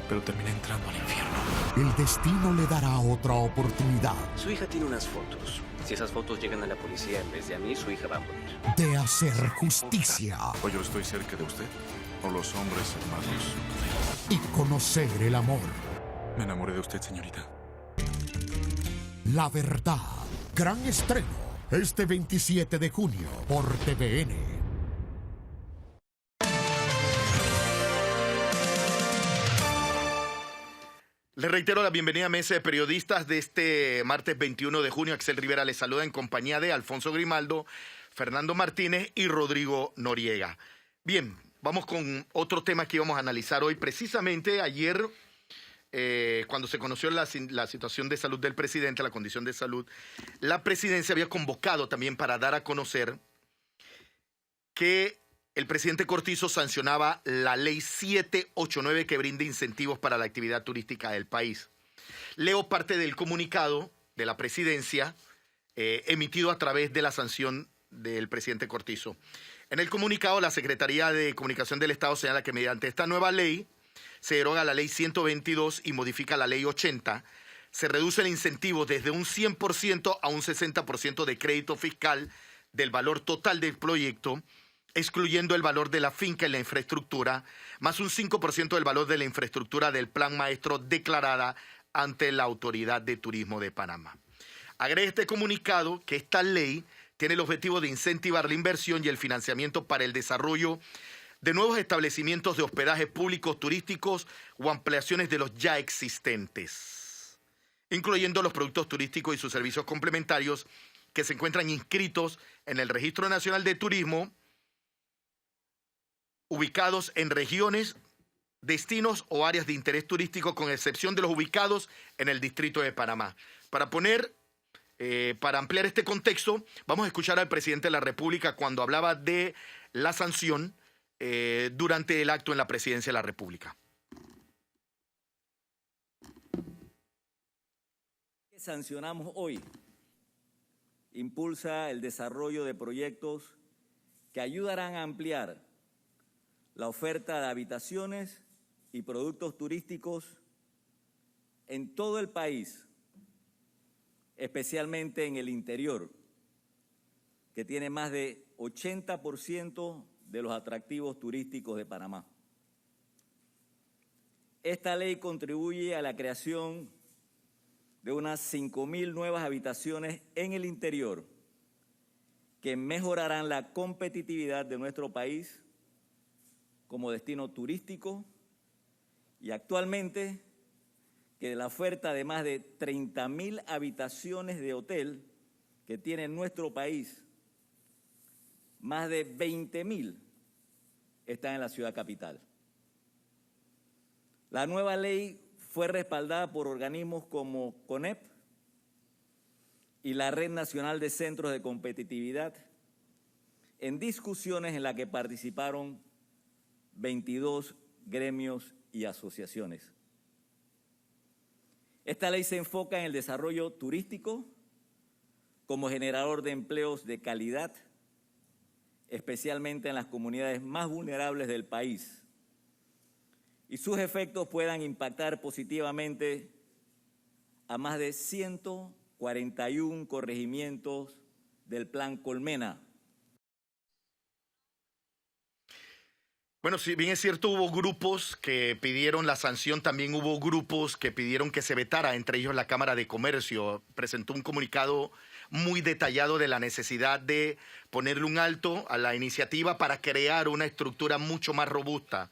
S11: pero terminé entrando al infierno.
S7: El destino le dará otra oportunidad.
S12: Su hija tiene unas fotos. Si esas fotos llegan a la policía en vez de a mí, su hija va a morir.
S7: De hacer justicia.
S11: ¿O yo estoy cerca de usted? ¿O los hombres hermanos?
S7: Y conocer el amor.
S11: Me enamoré de usted, señorita.
S7: La verdad. Gran estreno. Este 27 de junio por TVN.
S1: Les reitero la bienvenida a Mesa de Periodistas de este martes 21 de junio. Axel Rivera les saluda en compañía de Alfonso Grimaldo, Fernando Martínez y Rodrigo Noriega. Bien, vamos con otro tema que íbamos a analizar hoy. Precisamente ayer, cuando se conoció la situación de salud del presidente, la condición de salud, la presidencia había convocado también para dar a conocer que el presidente Cortizo sancionaba la ley 789 que brinda incentivos para la actividad turística del país. Leo parte del comunicado de la presidencia emitido a través de la sanción del presidente Cortizo. En el comunicado, la Secretaría de Comunicación del Estado señala que mediante esta nueva ley se deroga la ley 122 y modifica la ley 80. Se reduce el incentivo desde un 100% a un 60% de crédito fiscal del valor total del proyecto, excluyendo el valor de la finca y la infraestructura, más un 5% del valor de la infraestructura del plan maestro declarada ante la Autoridad de Turismo de Panamá. Agrega este comunicado que esta ley tiene el objetivo de incentivar la inversión y el financiamiento para el desarrollo de nuevos establecimientos de hospedaje públicos turísticos o ampliaciones de los ya existentes, incluyendo los productos turísticos y sus servicios complementarios que se encuentran inscritos en el Registro Nacional de Turismo, ubicados en regiones, destinos o áreas de interés turístico, con excepción de los ubicados en el Distrito de Panamá. Para ampliar este contexto, vamos a escuchar al presidente de la República cuando hablaba de la sanción durante el acto en la Presidencia de la República.
S13: Que sancionamos hoy impulsa el desarrollo de proyectos que ayudarán a ampliar la oferta de habitaciones y productos turísticos en todo el país, especialmente en el interior, que tiene más de 80% de los atractivos turísticos de Panamá. Esta ley contribuye a la creación de unas 5.000 nuevas habitaciones en el interior que mejorarán la competitividad de nuestro país como destino turístico, y actualmente que de la oferta de más de 30.000 habitaciones de hotel que tiene nuestro país, más de 20.000 están en la ciudad capital. La nueva ley fue respaldada por organismos como CONEP y la Red Nacional de Centros de Competitividad en discusiones en las que participaron 22 gremios y asociaciones. Esta ley se enfoca en el desarrollo turístico como generador de empleos de calidad, especialmente en las comunidades más vulnerables del país, y sus efectos puedan impactar positivamente a más de 141 corregimientos del Plan Colmena.
S1: Bueno, si bien es cierto, hubo grupos que pidieron la sanción, también hubo grupos que pidieron que se vetara, entre ellos la Cámara de Comercio. Presentó un comunicado muy detallado de la necesidad de ponerle un alto a la iniciativa para crear una estructura mucho más robusta.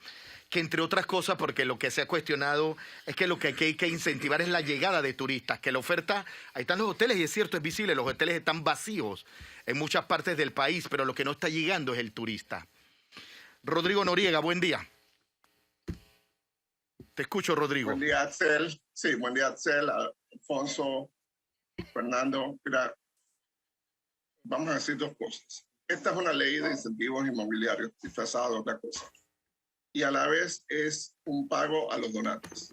S1: Que entre otras cosas, porque lo que se ha cuestionado es que lo que hay que incentivar es la llegada de turistas, que la oferta, ahí están los hoteles y es cierto, es visible, los hoteles están vacíos en muchas partes del país, pero lo que no está llegando es el turista. Rodrigo Noriega, buen día. Te escucho, Rodrigo.
S2: Buen día, Axel. Sí, buen día, Axel, Alfonso, Fernando. Mira, vamos a decir dos cosas. Esta es una ley de incentivos inmobiliarios disfrazada de otra cosa. Y a la vez es un pago a los donantes.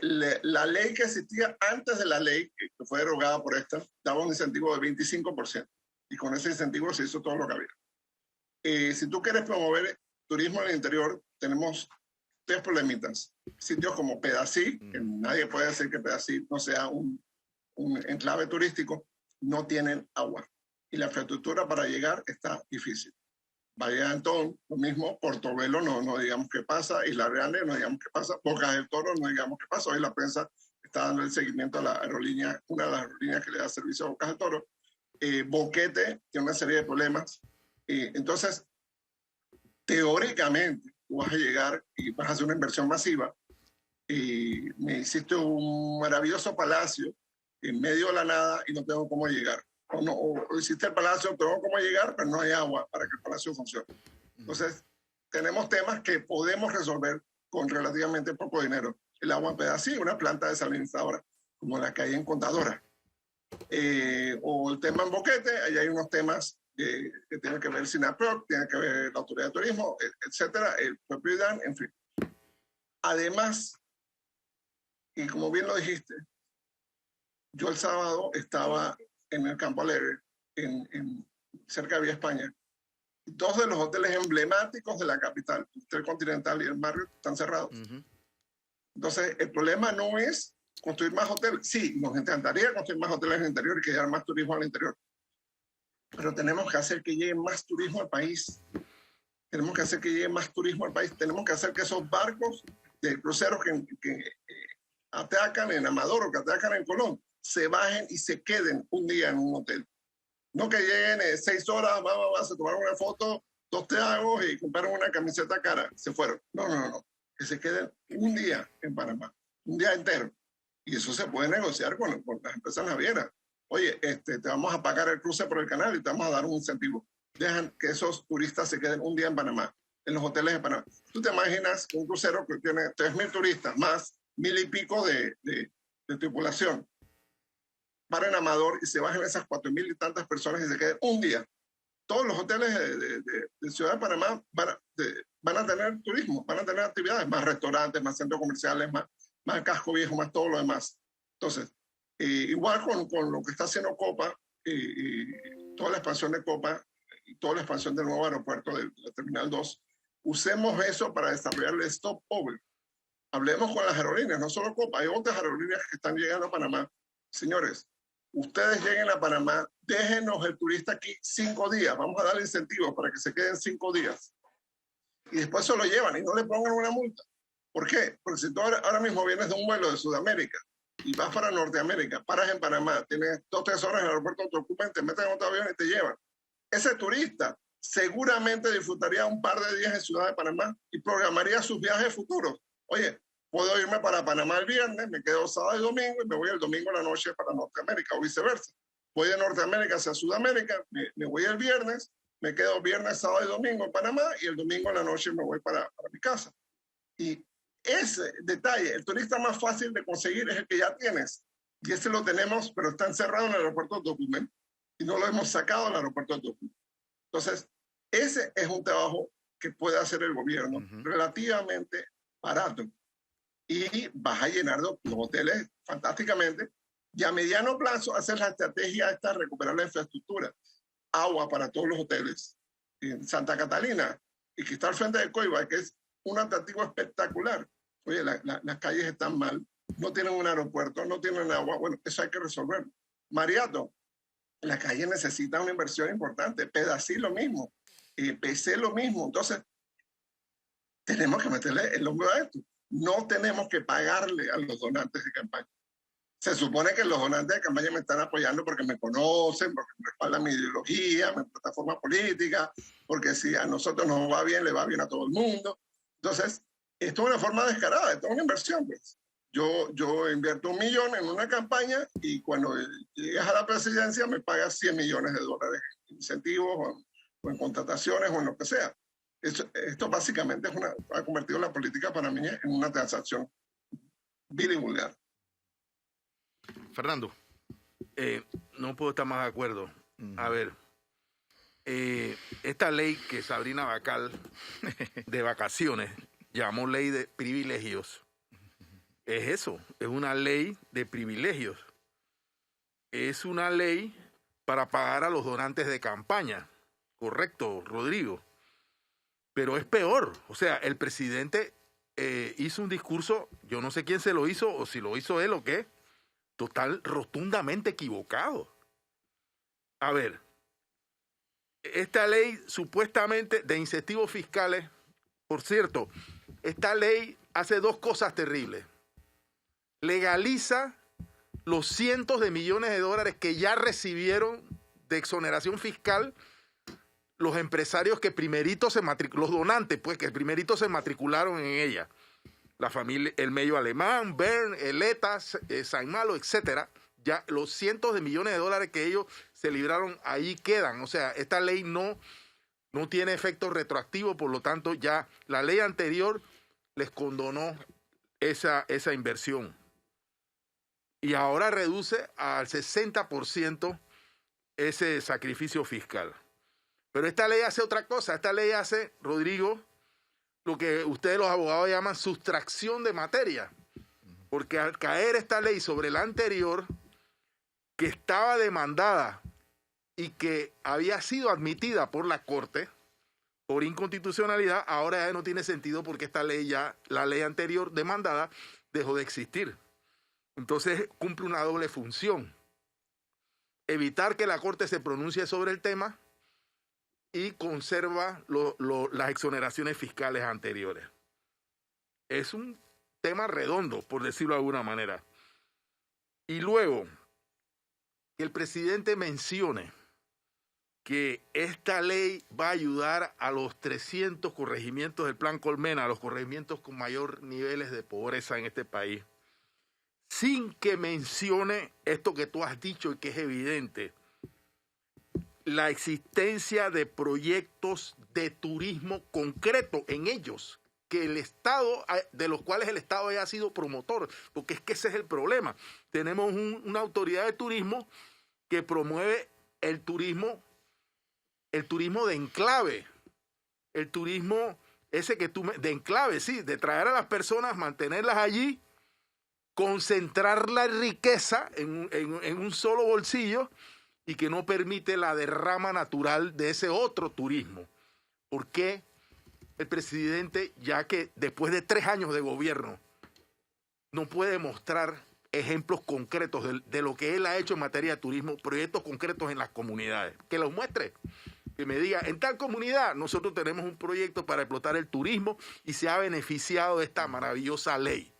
S2: La ley que existía antes de la ley, que fue derogada por esta, daba un incentivo de 25%. Y con ese incentivo se hizo todo lo que había. Si tú quieres promover turismo en el interior, tenemos tres problemitas. Sitios como Pedací, que nadie puede decir que Pedací no sea un enclave turístico, no tienen agua. Y la infraestructura para llegar está difícil. Valle de Antón, lo mismo, Portobelo, no digamos qué pasa, Isla Grande, no digamos qué pasa, Bocas del Toro, no digamos qué pasa. Hoy la prensa está dando el seguimiento a la aerolínea, una de las aerolíneas que le da servicio a Bocas del Toro. Boquete tiene una serie de problemas. Entonces, teóricamente, tú vas a llegar y vas a hacer una inversión masiva. Me hiciste un maravilloso palacio en medio de la nada y no tengo cómo llegar. O hiciste el palacio, tengo cómo llegar, pero no hay agua para que el palacio funcione. Entonces, tenemos temas que podemos resolver con relativamente poco dinero. El agua en Pedací, una planta desalinizadora, como la que hay en Contadora. O el tema en Boquete, allá hay unos temas que tienen que ver el SINAPROC, tienen que ver la Autoridad de Turismo, etcétera, el propio IDAN, en fin. Además, y como bien lo dijiste, yo el sábado estaba en el Campo Alegre, cerca de Vía España. Dos de los hoteles emblemáticos de la capital, el Hotel Continental y el Marriott, están cerrados. Entonces, el problema no es construir más hoteles. Sí, nos encantaría construir más hoteles en el interior y que haya más turismo al interior. Pero tenemos que hacer que llegue más turismo al país. Tenemos que hacer que llegue más turismo al país. Tenemos que hacer que esos barcos de cruceros que atracan en Amador o que atracan en Colón se bajen y se queden un día en un hotel. No que lleguen 6 horas, vamos a tomar una foto, 2 tragos y compraron una camiseta cara. Se fueron. No. Que se queden un día en Panamá. Un día entero. Y eso se puede negociar con las empresas navieras. Oye, te vamos a pagar el cruce por el canal y te vamos a dar un incentivo. Dejan que esos turistas se queden un día en Panamá, en los hoteles de Panamá. ¿Tú te imaginas un crucero que tiene 3.000 turistas más 1.000 y pico de tripulación? Para en Amador y se bajen esas 4.000 y tantas personas y se queden un día. Todos los hoteles de Ciudad de Panamá van a tener turismo, van a tener actividades, más restaurantes, más centros comerciales, más casco viejo, más todo lo demás. Entonces, igual con lo que está haciendo Copa, toda la expansión de Copa y toda la expansión del nuevo aeropuerto de la Terminal 2, usemos eso para desarrollar el stopover. Hablemos con las aerolíneas, no solo Copa, hay otras aerolíneas que están llegando a Panamá. Señores, ustedes lleguen a Panamá, déjenos el turista aquí 5 días, vamos a darle incentivos para que se queden 5 días. Y después se lo llevan y no le pongan una multa. ¿Por qué? Porque si tú ahora mismo vienes de un vuelo de Sudamérica y vas para Norteamérica, paras en Panamá, tienes 2 o 3 horas en el aeropuerto, te ocupan, te meten en otro avión y te llevan. Ese turista seguramente disfrutaría un par de días en Ciudad de Panamá y programaría sus viajes futuros. Oye, puedo irme para Panamá el viernes, me quedo sábado y domingo y me voy el domingo a la noche para Norteamérica o viceversa. Voy de Norteamérica hacia Sudamérica, me voy el viernes, me quedo viernes, sábado y domingo en Panamá y el domingo en la noche me voy para mi casa. Y ese detalle, el turista más fácil de conseguir es el que ya tienes. Y ese lo tenemos, pero está encerrado en el aeropuerto de Tocumen y no lo hemos sacado del aeropuerto de Tocumen. Entonces, ese es un trabajo que puede hacer el gobierno relativamente barato. Y vas a llenar los hoteles fantásticamente. Y a mediano plazo hacer la estrategia esta de recuperar la infraestructura. Agua para todos los hoteles. En Santa Catalina, y que está al frente de Coiba, que es un atractivo espectacular. Oye, las calles están mal, no tienen un aeropuerto, no tienen agua. Bueno, eso hay que resolverlo. Mariato, la calle necesita una inversión importante. Pedací lo mismo. PC lo mismo. Entonces, tenemos que meterle el hombro a esto. No tenemos que pagarle a los donantes de campaña. Se supone que los donantes de campaña me están apoyando porque me conocen, porque me respaldan mi ideología, mi plataforma política, porque si a nosotros nos va bien, le va bien a todo el mundo. Entonces, esto es una forma descarada, esto es una inversión. Pues. Yo invierto $1 millón en una campaña y cuando llegas a la presidencia me pagas $100 millones en incentivos o en contrataciones o en lo que sea. Esto básicamente ha convertido la política para mí en una transacción vil y vulgar.
S1: Fernando.
S4: No puedo estar más de acuerdo. A ver, esta ley que Sabrina Bacal de vacaciones llamó ley de privilegios, es eso, es una ley de privilegios. Es una ley para pagar a los donantes de campaña. Correcto, Rodrigo. Pero es peor. O sea, el presidente hizo un discurso, yo no sé quién se lo hizo o si lo hizo él o qué, rotundamente equivocado. A ver, esta ley supuestamente de incentivos fiscales, por cierto, esta ley hace dos cosas terribles. Legaliza los cientos de millones de dólares que ya recibieron de exoneración fiscal los empresarios que primerito los donantes, pues, que primerito se matricularon en ella. La familia, el Medio Alemán, Bern, Eleta, San Malo, etcétera. Ya los cientos de millones de dólares que ellos se libraron ahí quedan. O sea, esta ley no tiene efecto retroactivo, por lo tanto, ya la ley anterior les condonó esa inversión. Y ahora reduce al 60% ese sacrificio fiscal. Pero esta ley hace otra cosa. Esta ley hace, Rodrigo, lo que ustedes los abogados llaman sustracción de materia. Porque al caer esta ley sobre la anterior, que estaba demandada y que había sido admitida por la Corte por inconstitucionalidad, ahora ya no tiene sentido porque esta ley la ley anterior demandada dejó de existir. Entonces cumple una doble función. Evitar que la Corte se pronuncie sobre el tema y conserva las exoneraciones fiscales anteriores. Es un tema redondo, por decirlo de alguna manera. Y luego, que el presidente mencione que esta ley va a ayudar a los 300 corregimientos del Plan Colmena, a los corregimientos con mayor niveles de pobreza en este país, sin que mencione esto que tú has dicho y que es evidente, la existencia de proyectos de turismo concreto en ellos, que el Estado, de los cuales el Estado haya sido promotor, porque es que ese es el problema. Tenemos una autoridad de turismo que promueve el turismo de enclave, el turismo ese de enclave, sí, de traer a las personas, mantenerlas allí, concentrar la riqueza en un solo bolsillo y que no permite la derrama natural de ese otro turismo. ¿Por qué el presidente, ya que después de 3 años de gobierno, no puede mostrar ejemplos concretos de lo que él ha hecho en materia de turismo, proyectos concretos en las comunidades? Que los muestre, que me diga, en tal comunidad nosotros tenemos un proyecto para explotar el turismo y se ha beneficiado de esta maravillosa ley.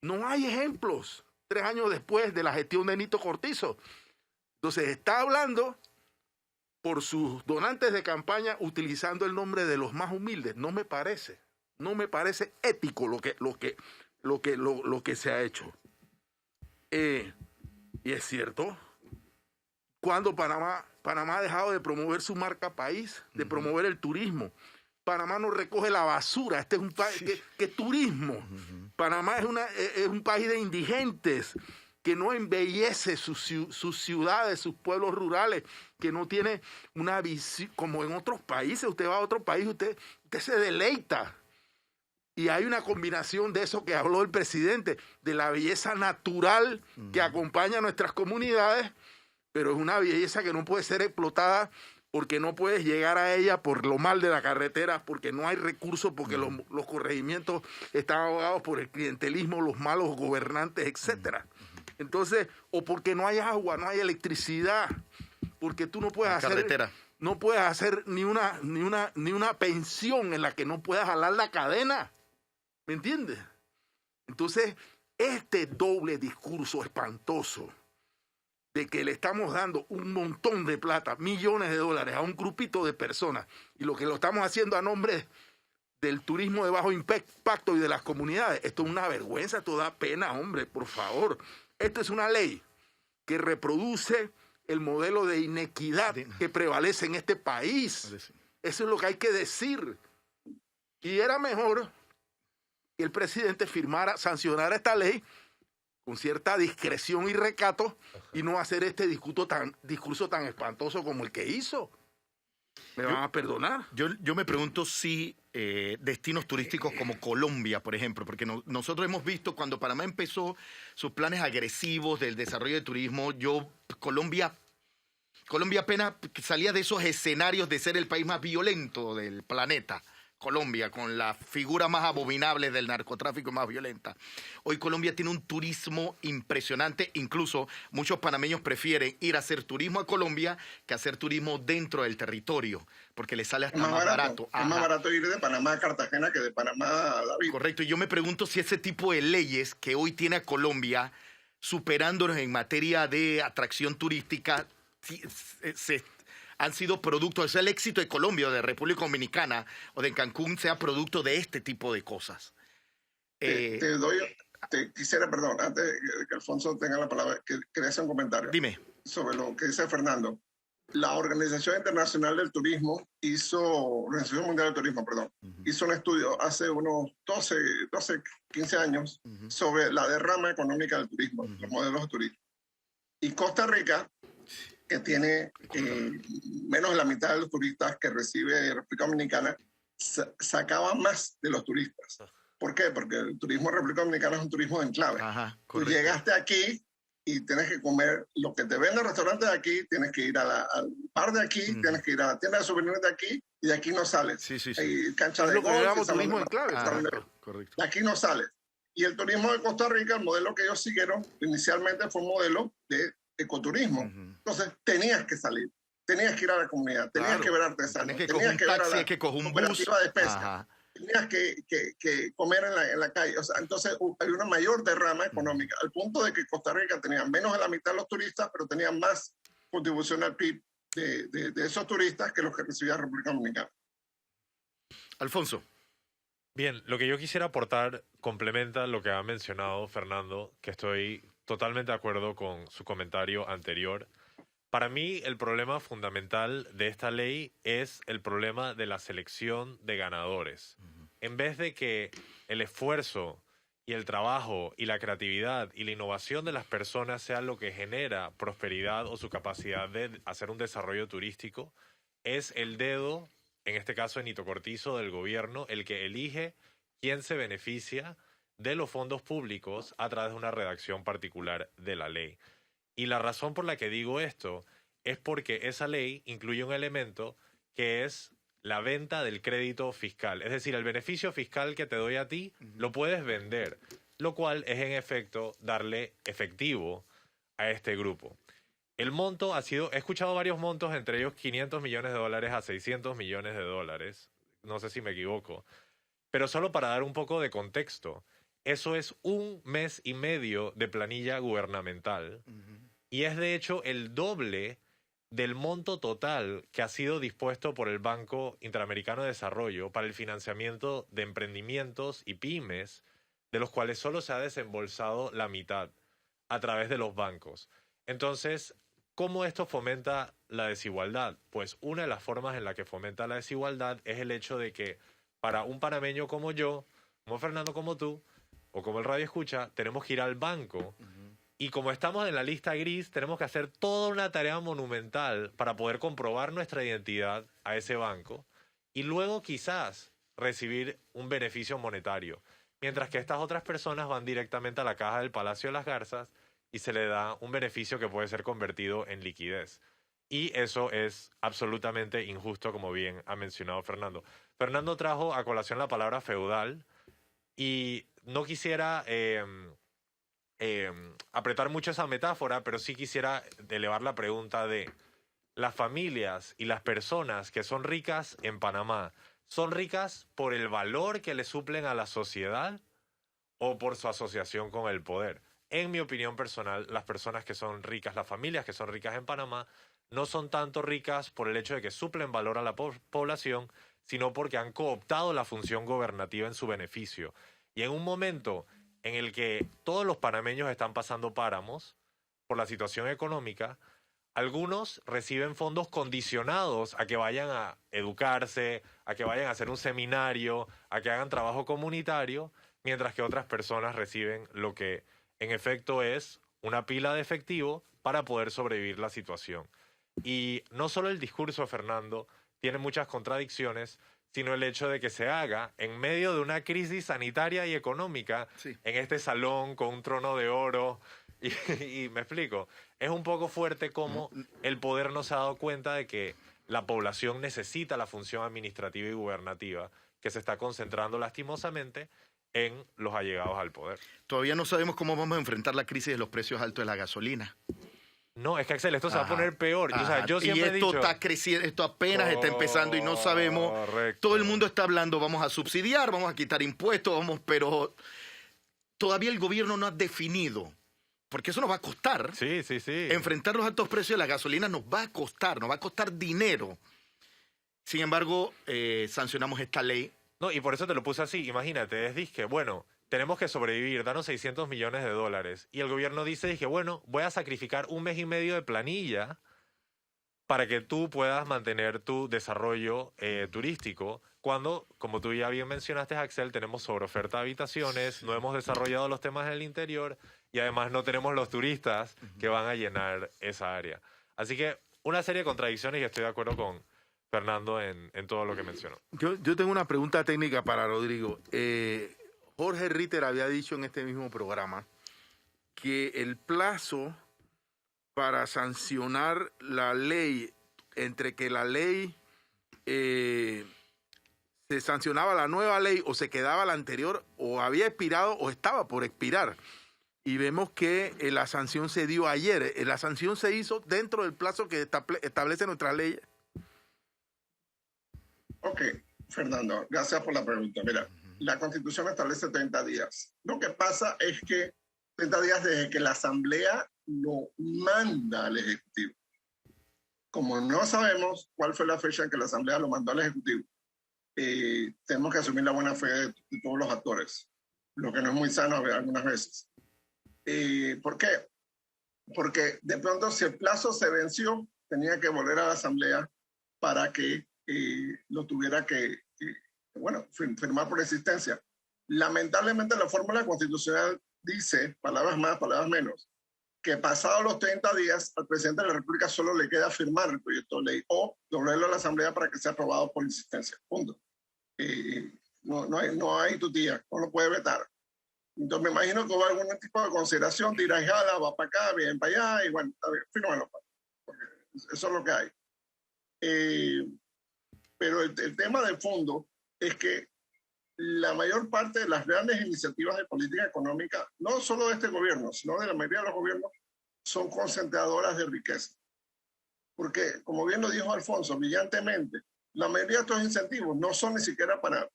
S4: No hay ejemplos 3 años después de la gestión de Nito Cortizo. Entonces está hablando por sus donantes de campaña utilizando el nombre de los más humildes. No me parece ético lo que se ha hecho. Y es cierto, cuando Panamá Panamá ha dejado de promover su marca país, de promover el turismo. Panamá no recoge la basura. Este es un país que turismo. Panamá es un país de indigentes, que no embellece sus ciudades, sus pueblos rurales, que no tiene una visión, como en otros países. Usted va a otro país, usted se deleita. Y hay una combinación de eso que habló el presidente, de la belleza natural que acompaña a nuestras comunidades, pero es una belleza que no puede ser explotada porque no puedes llegar a ella por lo mal de la carretera, porque no hay recursos, porque los corregimientos están ahogados por el clientelismo, los malos gobernantes, etcétera. Entonces, o porque no hay agua, no hay electricidad, porque tú no puedes hacer ni una pensión en la que no puedas jalar la cadena. ¿Me entiendes? Entonces, este doble discurso espantoso de que le estamos dando un montón de plata, millones de dólares a un grupito de personas, y lo que lo estamos haciendo a nombre del turismo de bajo impacto y de las comunidades, esto es una vergüenza, esto da pena, hombre, por favor. Esto es una ley que reproduce el modelo de inequidad que prevalece en este país. Eso es lo que hay que decir. Y era mejor que el presidente sancionara esta ley con cierta discreción y recato y no hacer este discurso tan espantoso como el que hizo. ¿Me van a perdonar?
S1: Yo me pregunto si destinos turísticos como Colombia, por ejemplo, porque nosotros hemos visto cuando Panamá empezó sus planes agresivos del desarrollo de turismo, Colombia apenas salía de esos escenarios de ser el país más violento del planeta. Colombia, con la figura más abominable del narcotráfico más violenta. Hoy Colombia tiene un turismo impresionante, incluso muchos panameños prefieren ir a hacer turismo a Colombia que hacer turismo dentro del territorio, porque les sale hasta más barato.
S2: Es más barato ir de Panamá a Cartagena que de Panamá a David.
S1: Correcto, y yo me pregunto si ese tipo de leyes que hoy tiene a Colombia, superándonos en materia de atracción turística, han sido producto, es el éxito de Colombia o de República Dominicana o de Cancún, sea producto de este tipo de cosas.
S2: Quisiera, perdón, antes de que Alfonso tenga la palabra, que quería hacer un comentario.
S1: Dime.
S2: Sobre lo que dice Fernando. La Organización Internacional del Turismo Organización Mundial del Turismo, hizo un estudio hace unos 12, 15 años sobre la derrama económica del turismo, los modelos de turismo. Y Costa Rica, que tiene menos de la mitad de los turistas que recibe República Dominicana, sacaba más de los turistas. ¿Por qué? Porque el turismo de República Dominicana es un turismo de enclave. Tú llegaste aquí y tienes que comer lo que te vende el restaurante de aquí, tienes que ir al bar de aquí, tienes que ir a la tienda de souvenirs de aquí, y de aquí no sales. Hay cancha de golf,
S4: turismo de enclave.
S2: Correcto. De aquí no sales. Y el turismo de Costa Rica, el modelo que ellos siguieron, inicialmente fue un modelo de ecoturismo. Entonces tenías que salir, tenías que ir a la comunidad, tenías que ver artesanos, tenías que ver a la cooperativa de pesca, tenías que comer en la calle. O sea, entonces hay una mayor derrama económica, al punto de que Costa Rica tenía menos de la mitad de los turistas, pero tenía más contribución al PIB de esos turistas que los que recibía la República Dominicana.
S1: Alfonso.
S3: Bien, lo que yo quisiera aportar complementa lo que ha mencionado Fernando, que estoy totalmente de acuerdo con su comentario anterior. Para mí, el problema fundamental de esta ley es el problema de la selección de ganadores. En vez de que el esfuerzo y el trabajo y la creatividad y la innovación de las personas sea lo que genera prosperidad o su capacidad de hacer un desarrollo turístico, es el dedo, en este caso en Hito Cortizo, del gobierno, el que elige quién se beneficia de los fondos públicos a través de una redacción particular de la ley. Y la razón por la que digo esto es porque esa ley incluye un elemento que es la venta del crédito fiscal. Es decir, el beneficio fiscal que te doy a ti lo puedes vender, lo cual es en efecto darle efectivo a este grupo. El monto ha sido, he escuchado varios montos, entre ellos $500 millones a $600 millones, no sé si me equivoco, pero solo para dar un poco de contexto, eso es 1 mes y medio de planilla gubernamental y es de hecho el doble del monto total que ha sido dispuesto por el Banco Interamericano de Desarrollo para el financiamiento de emprendimientos y pymes, de los cuales solo se ha desembolsado la mitad a través de los bancos. Entonces, ¿Cómo esto fomenta la desigualdad? Pues una de las formas en la que fomenta la desigualdad es el hecho de que para un panameño como yo, como Fernando, como tú, o como el radio escucha, tenemos que ir al banco. Y como estamos en la lista gris, tenemos que hacer toda una tarea monumental para poder comprobar nuestra identidad a ese banco y luego quizás recibir un beneficio monetario. Mientras que estas otras personas van directamente a la caja del Palacio de las Garzas y se le da un beneficio que puede ser convertido en liquidez. Y eso es absolutamente injusto, como bien ha mencionado Fernando. Fernando trajo a colación la palabra feudal y no quisiera apretar mucho esa metáfora, pero sí quisiera elevar la pregunta de las familias y las personas que son ricas en Panamá, ¿son ricas por el valor que le suplen a la sociedad o por su asociación con el poder? En mi opinión personal, las personas que son ricas, las familias que son ricas en Panamá, no son tanto ricas por el hecho de que suplen valor a la población, sino porque han cooptado la función gobernativa en su beneficio. Y en un momento en el que todos los panameños están pasando páramos por la situación económica, algunos reciben fondos condicionados a que vayan a educarse, a que vayan a hacer un seminario, a que hagan trabajo comunitario, mientras que otras personas reciben lo que en efecto es una pila de efectivo para poder sobrevivir la situación. Y no solo el discurso, Fernando, tiene muchas contradicciones, sino el hecho de que se haga en medio de una crisis sanitaria y económica, en este salón con un trono de oro. Y me explico, es un poco fuerte cómo el poder no se ha dado cuenta de que la población necesita la función administrativa y gubernativa que se está concentrando lastimosamente en los allegados al poder.
S1: Todavía no sabemos cómo vamos a enfrentar la crisis de los precios altos de la gasolina.
S3: No, es que Axel, esto se va a poner peor. O sea, yo siempre he dicho,
S1: está creciendo, esto apenas está empezando y no sabemos.
S3: Correcto.
S1: Todo el mundo está hablando, vamos a subsidiar, vamos a quitar impuestos, pero todavía el gobierno no ha definido, porque eso nos va a costar.
S3: Sí.
S1: Enfrentar los altos precios de la gasolina nos va a costar dinero. Sin embargo, sancionamos esta ley.
S3: No, y por eso te lo puse así. Imagínate, es disque, bueno, tenemos que sobrevivir, danos $600 millones. Y el gobierno dice, dije, bueno, voy a sacrificar 1 mes y medio de planilla para que tú puedas mantener tu desarrollo turístico, cuando, como tú ya bien mencionaste, Axel, tenemos sobreoferta de habitaciones, no hemos desarrollado los temas en el interior y además no tenemos los turistas que van a llenar esa área. Así que una serie de contradicciones y estoy de acuerdo con Fernando en todo lo que mencionó.
S4: Yo tengo una pregunta técnica para Rodrigo. Jorge Ritter había dicho en este mismo programa que el plazo para sancionar la ley, entre que la ley se sancionaba la nueva ley o se quedaba la anterior, o había expirado o estaba por expirar. Y vemos que la sanción se dio ayer. La sanción se hizo dentro del plazo que establece nuestra ley.
S2: Ok, Fernando, gracias por la pregunta. Mira, la Constitución establece 30 días. Lo que pasa es que 30 días desde que la Asamblea lo manda al Ejecutivo. Como no sabemos cuál fue la fecha en que la Asamblea lo mandó al Ejecutivo, tenemos que asumir la buena fe de todos los actores, lo que no es muy sano algunas veces. ¿Por qué? Porque de pronto si el plazo se venció, tenía que volver a la Asamblea para que lo tuviera que firmar por existencia. Lamentablemente la fórmula constitucional dice, palabras más, palabras menos, que pasados los 30 días al presidente de la República solo le queda firmar el proyecto de ley o devolverlo a la Asamblea para que sea aprobado por insistencia. Punto. No hay tutía, no lo puede vetar. Entonces me imagino que hubo algún tipo de consideración, tira y jala, va para acá, viene para allá, y bueno, está bien, fírmalo, porque eso es lo que hay. Pero el tema de fondo es que la mayor parte de las grandes iniciativas de política económica, no solo de este gobierno, sino de la mayoría de los gobiernos, son concentradoras de riqueza. Porque, como bien lo dijo Alfonso brillantemente, la mayoría de estos incentivos no son ni siquiera para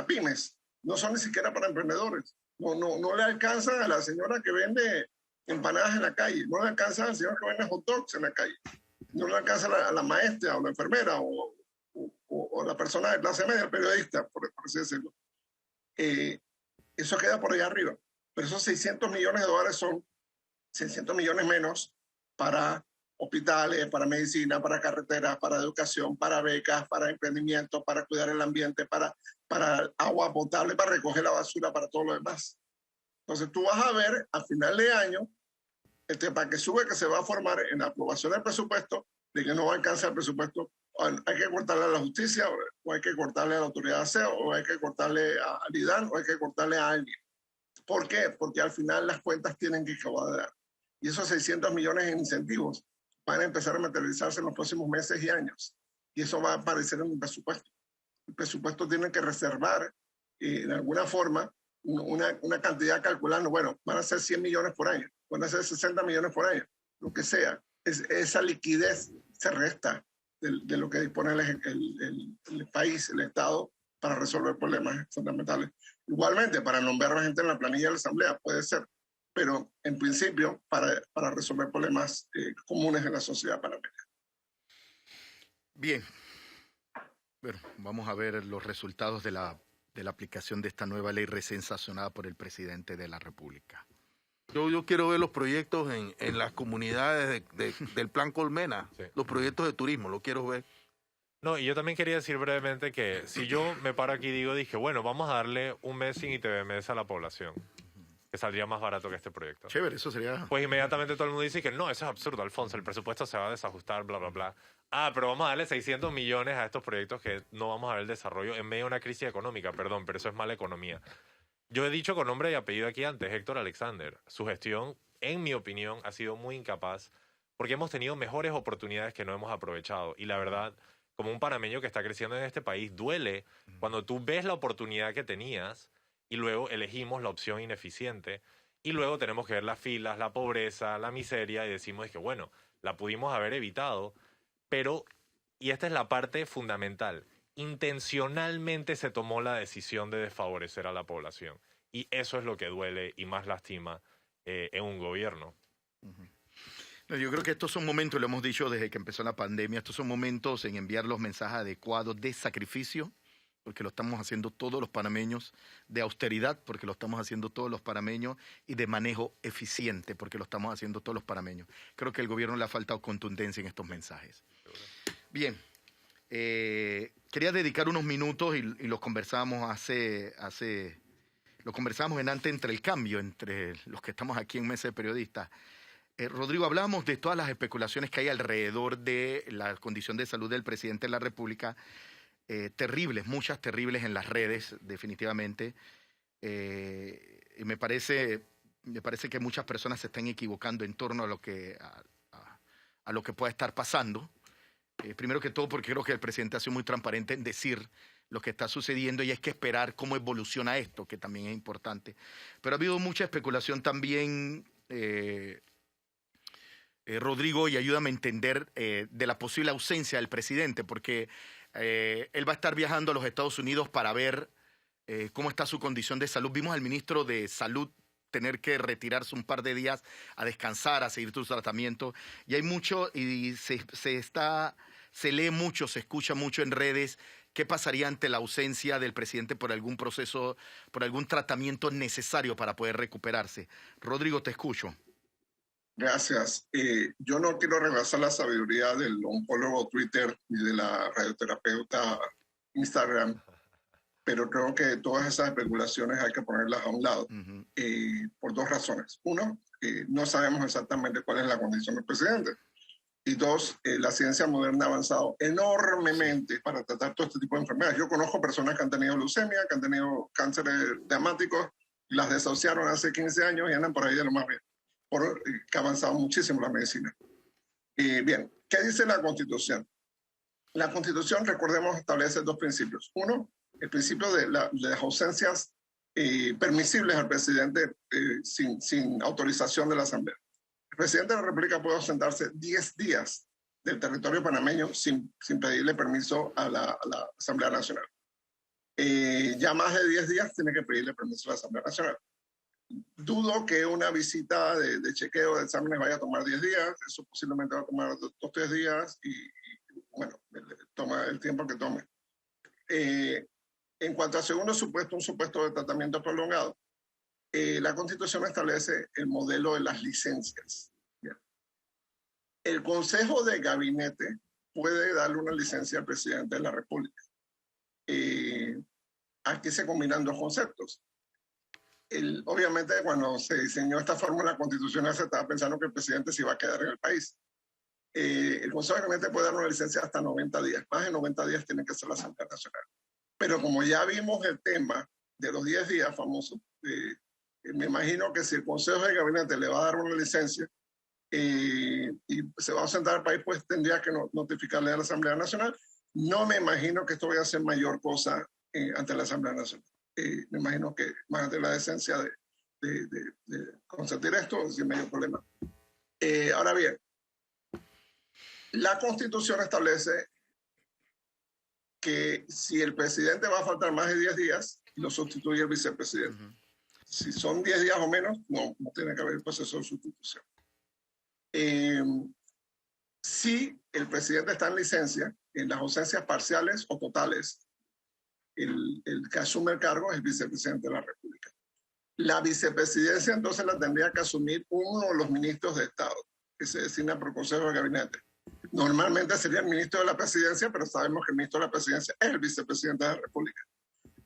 S2: pymes, no son ni siquiera para emprendedores. No le alcanzan a la señora que vende empanadas en la calle, no le alcanzan al señor que vende hot dogs en la calle, no le alcanza a la maestra o la enfermera o la persona de clase media, el periodista, por así decirlo. Eso queda por allá arriba. Pero esos $600 millones son 600 millones menos para hospitales, para medicina, para carreteras, para educación, para becas, para emprendimiento, para cuidar el ambiente, para agua potable, para recoger la basura, para todo lo demás. Entonces tú vas a ver a final de año este paquete que se va a formar en la aprobación del presupuesto, de que no va a alcanzar el presupuesto. Hay que cortarle a la justicia, o hay que cortarle a la autoridad de aseo, o hay que cortarle al IDAN, o hay que cortarle a alguien. ¿Por qué? Porque al final las cuentas tienen que cuadrar. Y esos 600 millones en incentivos van a empezar a materializarse en los próximos meses y años. Y eso va a aparecer en el presupuesto. El presupuesto tiene que reservar, de alguna forma, una cantidad calculando. Bueno, van a ser 100 millones por año, van a ser 60 millones por año, lo que sea. Esa liquidez se resta de lo que dispone el país, el Estado, para resolver problemas fundamentales. Igualmente, para nombrar a la gente en la planilla de la Asamblea, puede ser, pero en principio para resolver problemas comunes en la sociedad panameña.
S1: Bien. Bueno, vamos a ver los resultados de la aplicación de esta nueva ley recién sancionada por el presidente de la República.
S4: Yo quiero ver los proyectos en las comunidades del Plan Colmena, sí. Los proyectos de turismo, lo quiero ver.
S3: No, y yo también quería decir brevemente que si yo me paro aquí y dije, bueno, vamos a darle un mes sin ITBMS a la población, que saldría más barato que este proyecto.
S1: Chévere, eso sería...
S3: Pues inmediatamente todo el mundo dice que no, eso es absurdo, Alfonso, el presupuesto se va a desajustar, bla, bla, bla. Ah, pero vamos a darle 600 millones a estos proyectos que no vamos a ver el desarrollo en medio de una crisis económica, perdón, pero eso es mala economía. Yo he dicho con nombre y apellido aquí antes, Héctor Alexander, su gestión, en mi opinión, ha sido muy incapaz porque hemos tenido mejores oportunidades que no hemos aprovechado. Y la verdad, como un panameño que está creciendo en este país, duele cuando tú ves la oportunidad que tenías y luego elegimos la opción ineficiente y luego tenemos que ver las filas, la pobreza, la miseria y decimos que bueno, la pudimos haber evitado, pero, y esta es la parte fundamental, intencionalmente se tomó la decisión de desfavorecer a la población. Y eso es lo que duele y más lastima en un gobierno.
S1: No, yo creo que estos son momentos, lo hemos dicho desde que empezó la pandemia, estos son momentos en enviar los mensajes adecuados de sacrificio, porque lo estamos haciendo todos los panameños, de austeridad, porque lo estamos haciendo todos los panameños, y de manejo eficiente, porque lo estamos haciendo todos los panameños. Creo que al gobierno le ha faltado contundencia en estos mensajes. Bien. Quería dedicar unos minutos y los conversábamos lo conversábamos entre el cambio, entre los que estamos aquí en Mesa de Periodistas. Rodrigo, hablábamos de todas las especulaciones que hay alrededor de la condición de salud del presidente de la República, terribles, muchas terribles en las redes, definitivamente. Y me parece que muchas personas se están equivocando en torno a lo que pueda estar pasando. Primero que todo porque creo que el presidente ha sido muy transparente en decir lo que está sucediendo y hay que esperar cómo evoluciona esto, que también es importante. Pero ha habido mucha especulación también, Rodrigo, y ayúdame a entender, de la posible ausencia del presidente, porque él va a estar viajando a los Estados Unidos para ver cómo está su condición de salud. Vimos al ministro de Salud tener que retirarse un par de días a descansar, a seguir su tratamiento. Y hay mucho, y se lee mucho, se escucha mucho en redes, qué pasaría ante la ausencia del presidente por algún proceso, por algún tratamiento necesario para poder recuperarse. Rodrigo, te escucho.
S2: Gracias. Yo no quiero rebasar la sabiduría del oncólogo Twitter ni de la radioterapeuta Instagram, pero creo que todas esas especulaciones hay que ponerlas a un lado, por dos razones. Uno, no sabemos exactamente cuál es la condición del presidente. Y dos, la ciencia moderna ha avanzado enormemente para tratar todo este tipo de enfermedades. Yo conozco personas que han tenido leucemia, que han tenido cánceres diamáticos, las desahuciaron hace 15 años y andan por ahí de lo más bien, que ha avanzado muchísimo la medicina. Bien, ¿qué dice la Constitución? La Constitución, recordemos, establece dos principios. Uno, el principio de las ausencias permisibles al presidente sin autorización de la Asamblea. El presidente de la República puede ausentarse 10 días del territorio panameño sin pedirle permiso a la Asamblea Nacional. Ya más de 10 días tiene que pedirle permiso a la Asamblea Nacional. Dudo que una visita de chequeo de exámenes vaya a tomar 10 días, eso posiblemente va a tomar 2 o 3 días y bueno, toma el tiempo que tome. En cuanto al segundo supuesto, un supuesto de tratamiento prolongado, la Constitución establece el modelo de las licencias. Bien. El Consejo de Gabinete puede darle una licencia al presidente de la República. Aquí se combinan dos conceptos. Obviamente, cuando se diseñó esta fórmula constitucional, se estaba pensando que el presidente se iba a quedar en el país. El Consejo de Gabinete puede dar una licencia hasta 90 días. Más de 90 días tiene que ser la Asamblea Nacional. Pero como ya vimos el tema de los 10 días famosos, me imagino que si el Consejo de Gabinete le va a dar una licencia y se va a ausentar al país, pues tendría que notificarle a la Asamblea Nacional. No me imagino que esto vaya a ser mayor cosa ante la Asamblea Nacional. Me imagino que van a tener la decencia de consentir esto sin mayor problema. Ahora bien, la Constitución establece que si el presidente va a faltar más de 10 días, lo sustituye el vicepresidente. Si son 10 días o menos, no tiene que haber proceso de sustitución. Si el presidente está en licencia, en las ausencias parciales o totales, el que asume el cargo es el vicepresidente de la República. La vicepresidencia entonces la tendría que asumir uno de los ministros de Estado, que se designa por Consejo de Gabinete. Normalmente sería el ministro de la Presidencia, pero sabemos que el ministro de la Presidencia es el vicepresidente de la República.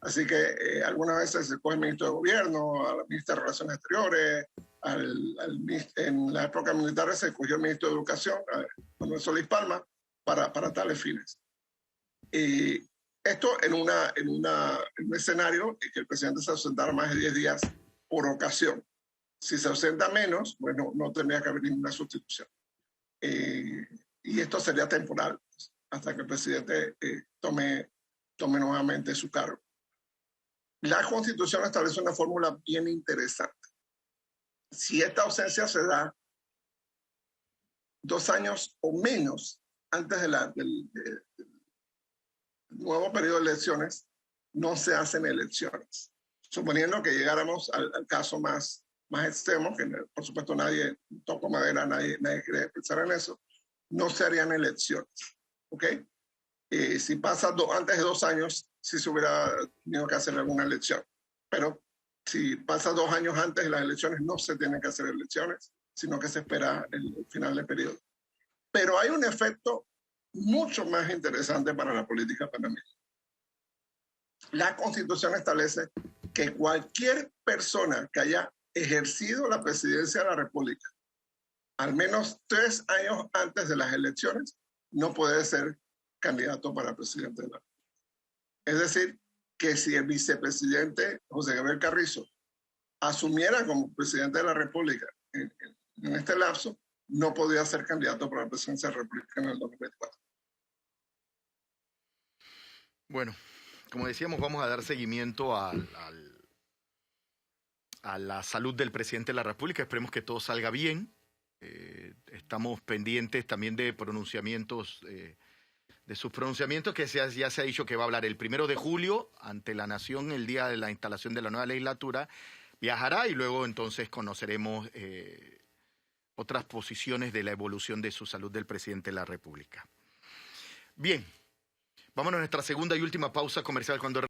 S2: Así que algunas veces se coge el ministro de Gobierno, a la ministra de Relaciones Exteriores, en la época militar se cogió el ministro de Educación, Manuel Solís Palma, para tales fines. Esto en un escenario en que el presidente se ausentara más de 10 días por ocasión. Si se ausenta menos, bueno, no tendría que haber ninguna sustitución. Y esto sería temporal, hasta que el presidente tome nuevamente su cargo. La Constitución establece una fórmula bien interesante. Si esta ausencia se da 2 años o menos antes del nuevo periodo de elecciones, no se hacen elecciones. Suponiendo que llegáramos al caso más extremo, que por supuesto nadie toca madera, nadie quiere pensar en eso, no se harían elecciones. ¿Ok? Si pasa antes de 2 años, sí se hubiera tenido que hacer alguna elección. Pero si pasa 2 años antes de las elecciones, no se tienen que hacer elecciones, sino que se espera el final del periodo. Pero hay un efecto mucho más interesante para la política panameña. La Constitución establece que cualquier persona que haya ejercido la presidencia de la República al menos 3 años antes de las elecciones no puede ser candidato para presidente de la República. Es decir, que si el vicepresidente José Gabriel Carrizo asumiera como presidente de la República en este lapso, no podría ser candidato para la presidencia de la República en el 2024.
S1: Bueno, como decíamos, vamos a dar seguimiento a la salud del presidente de la República. Esperemos que todo salga bien. Estamos pendientes también de pronunciamientos, de sus pronunciamientos, que ya se ha dicho que va a hablar el 1 de julio ante la Nación, el día de la instalación de la nueva legislatura. Viajará y luego entonces conoceremos otras posiciones de la evolución de su salud del presidente de la República. Bien, vámonos a nuestra segunda y última pausa comercial cuando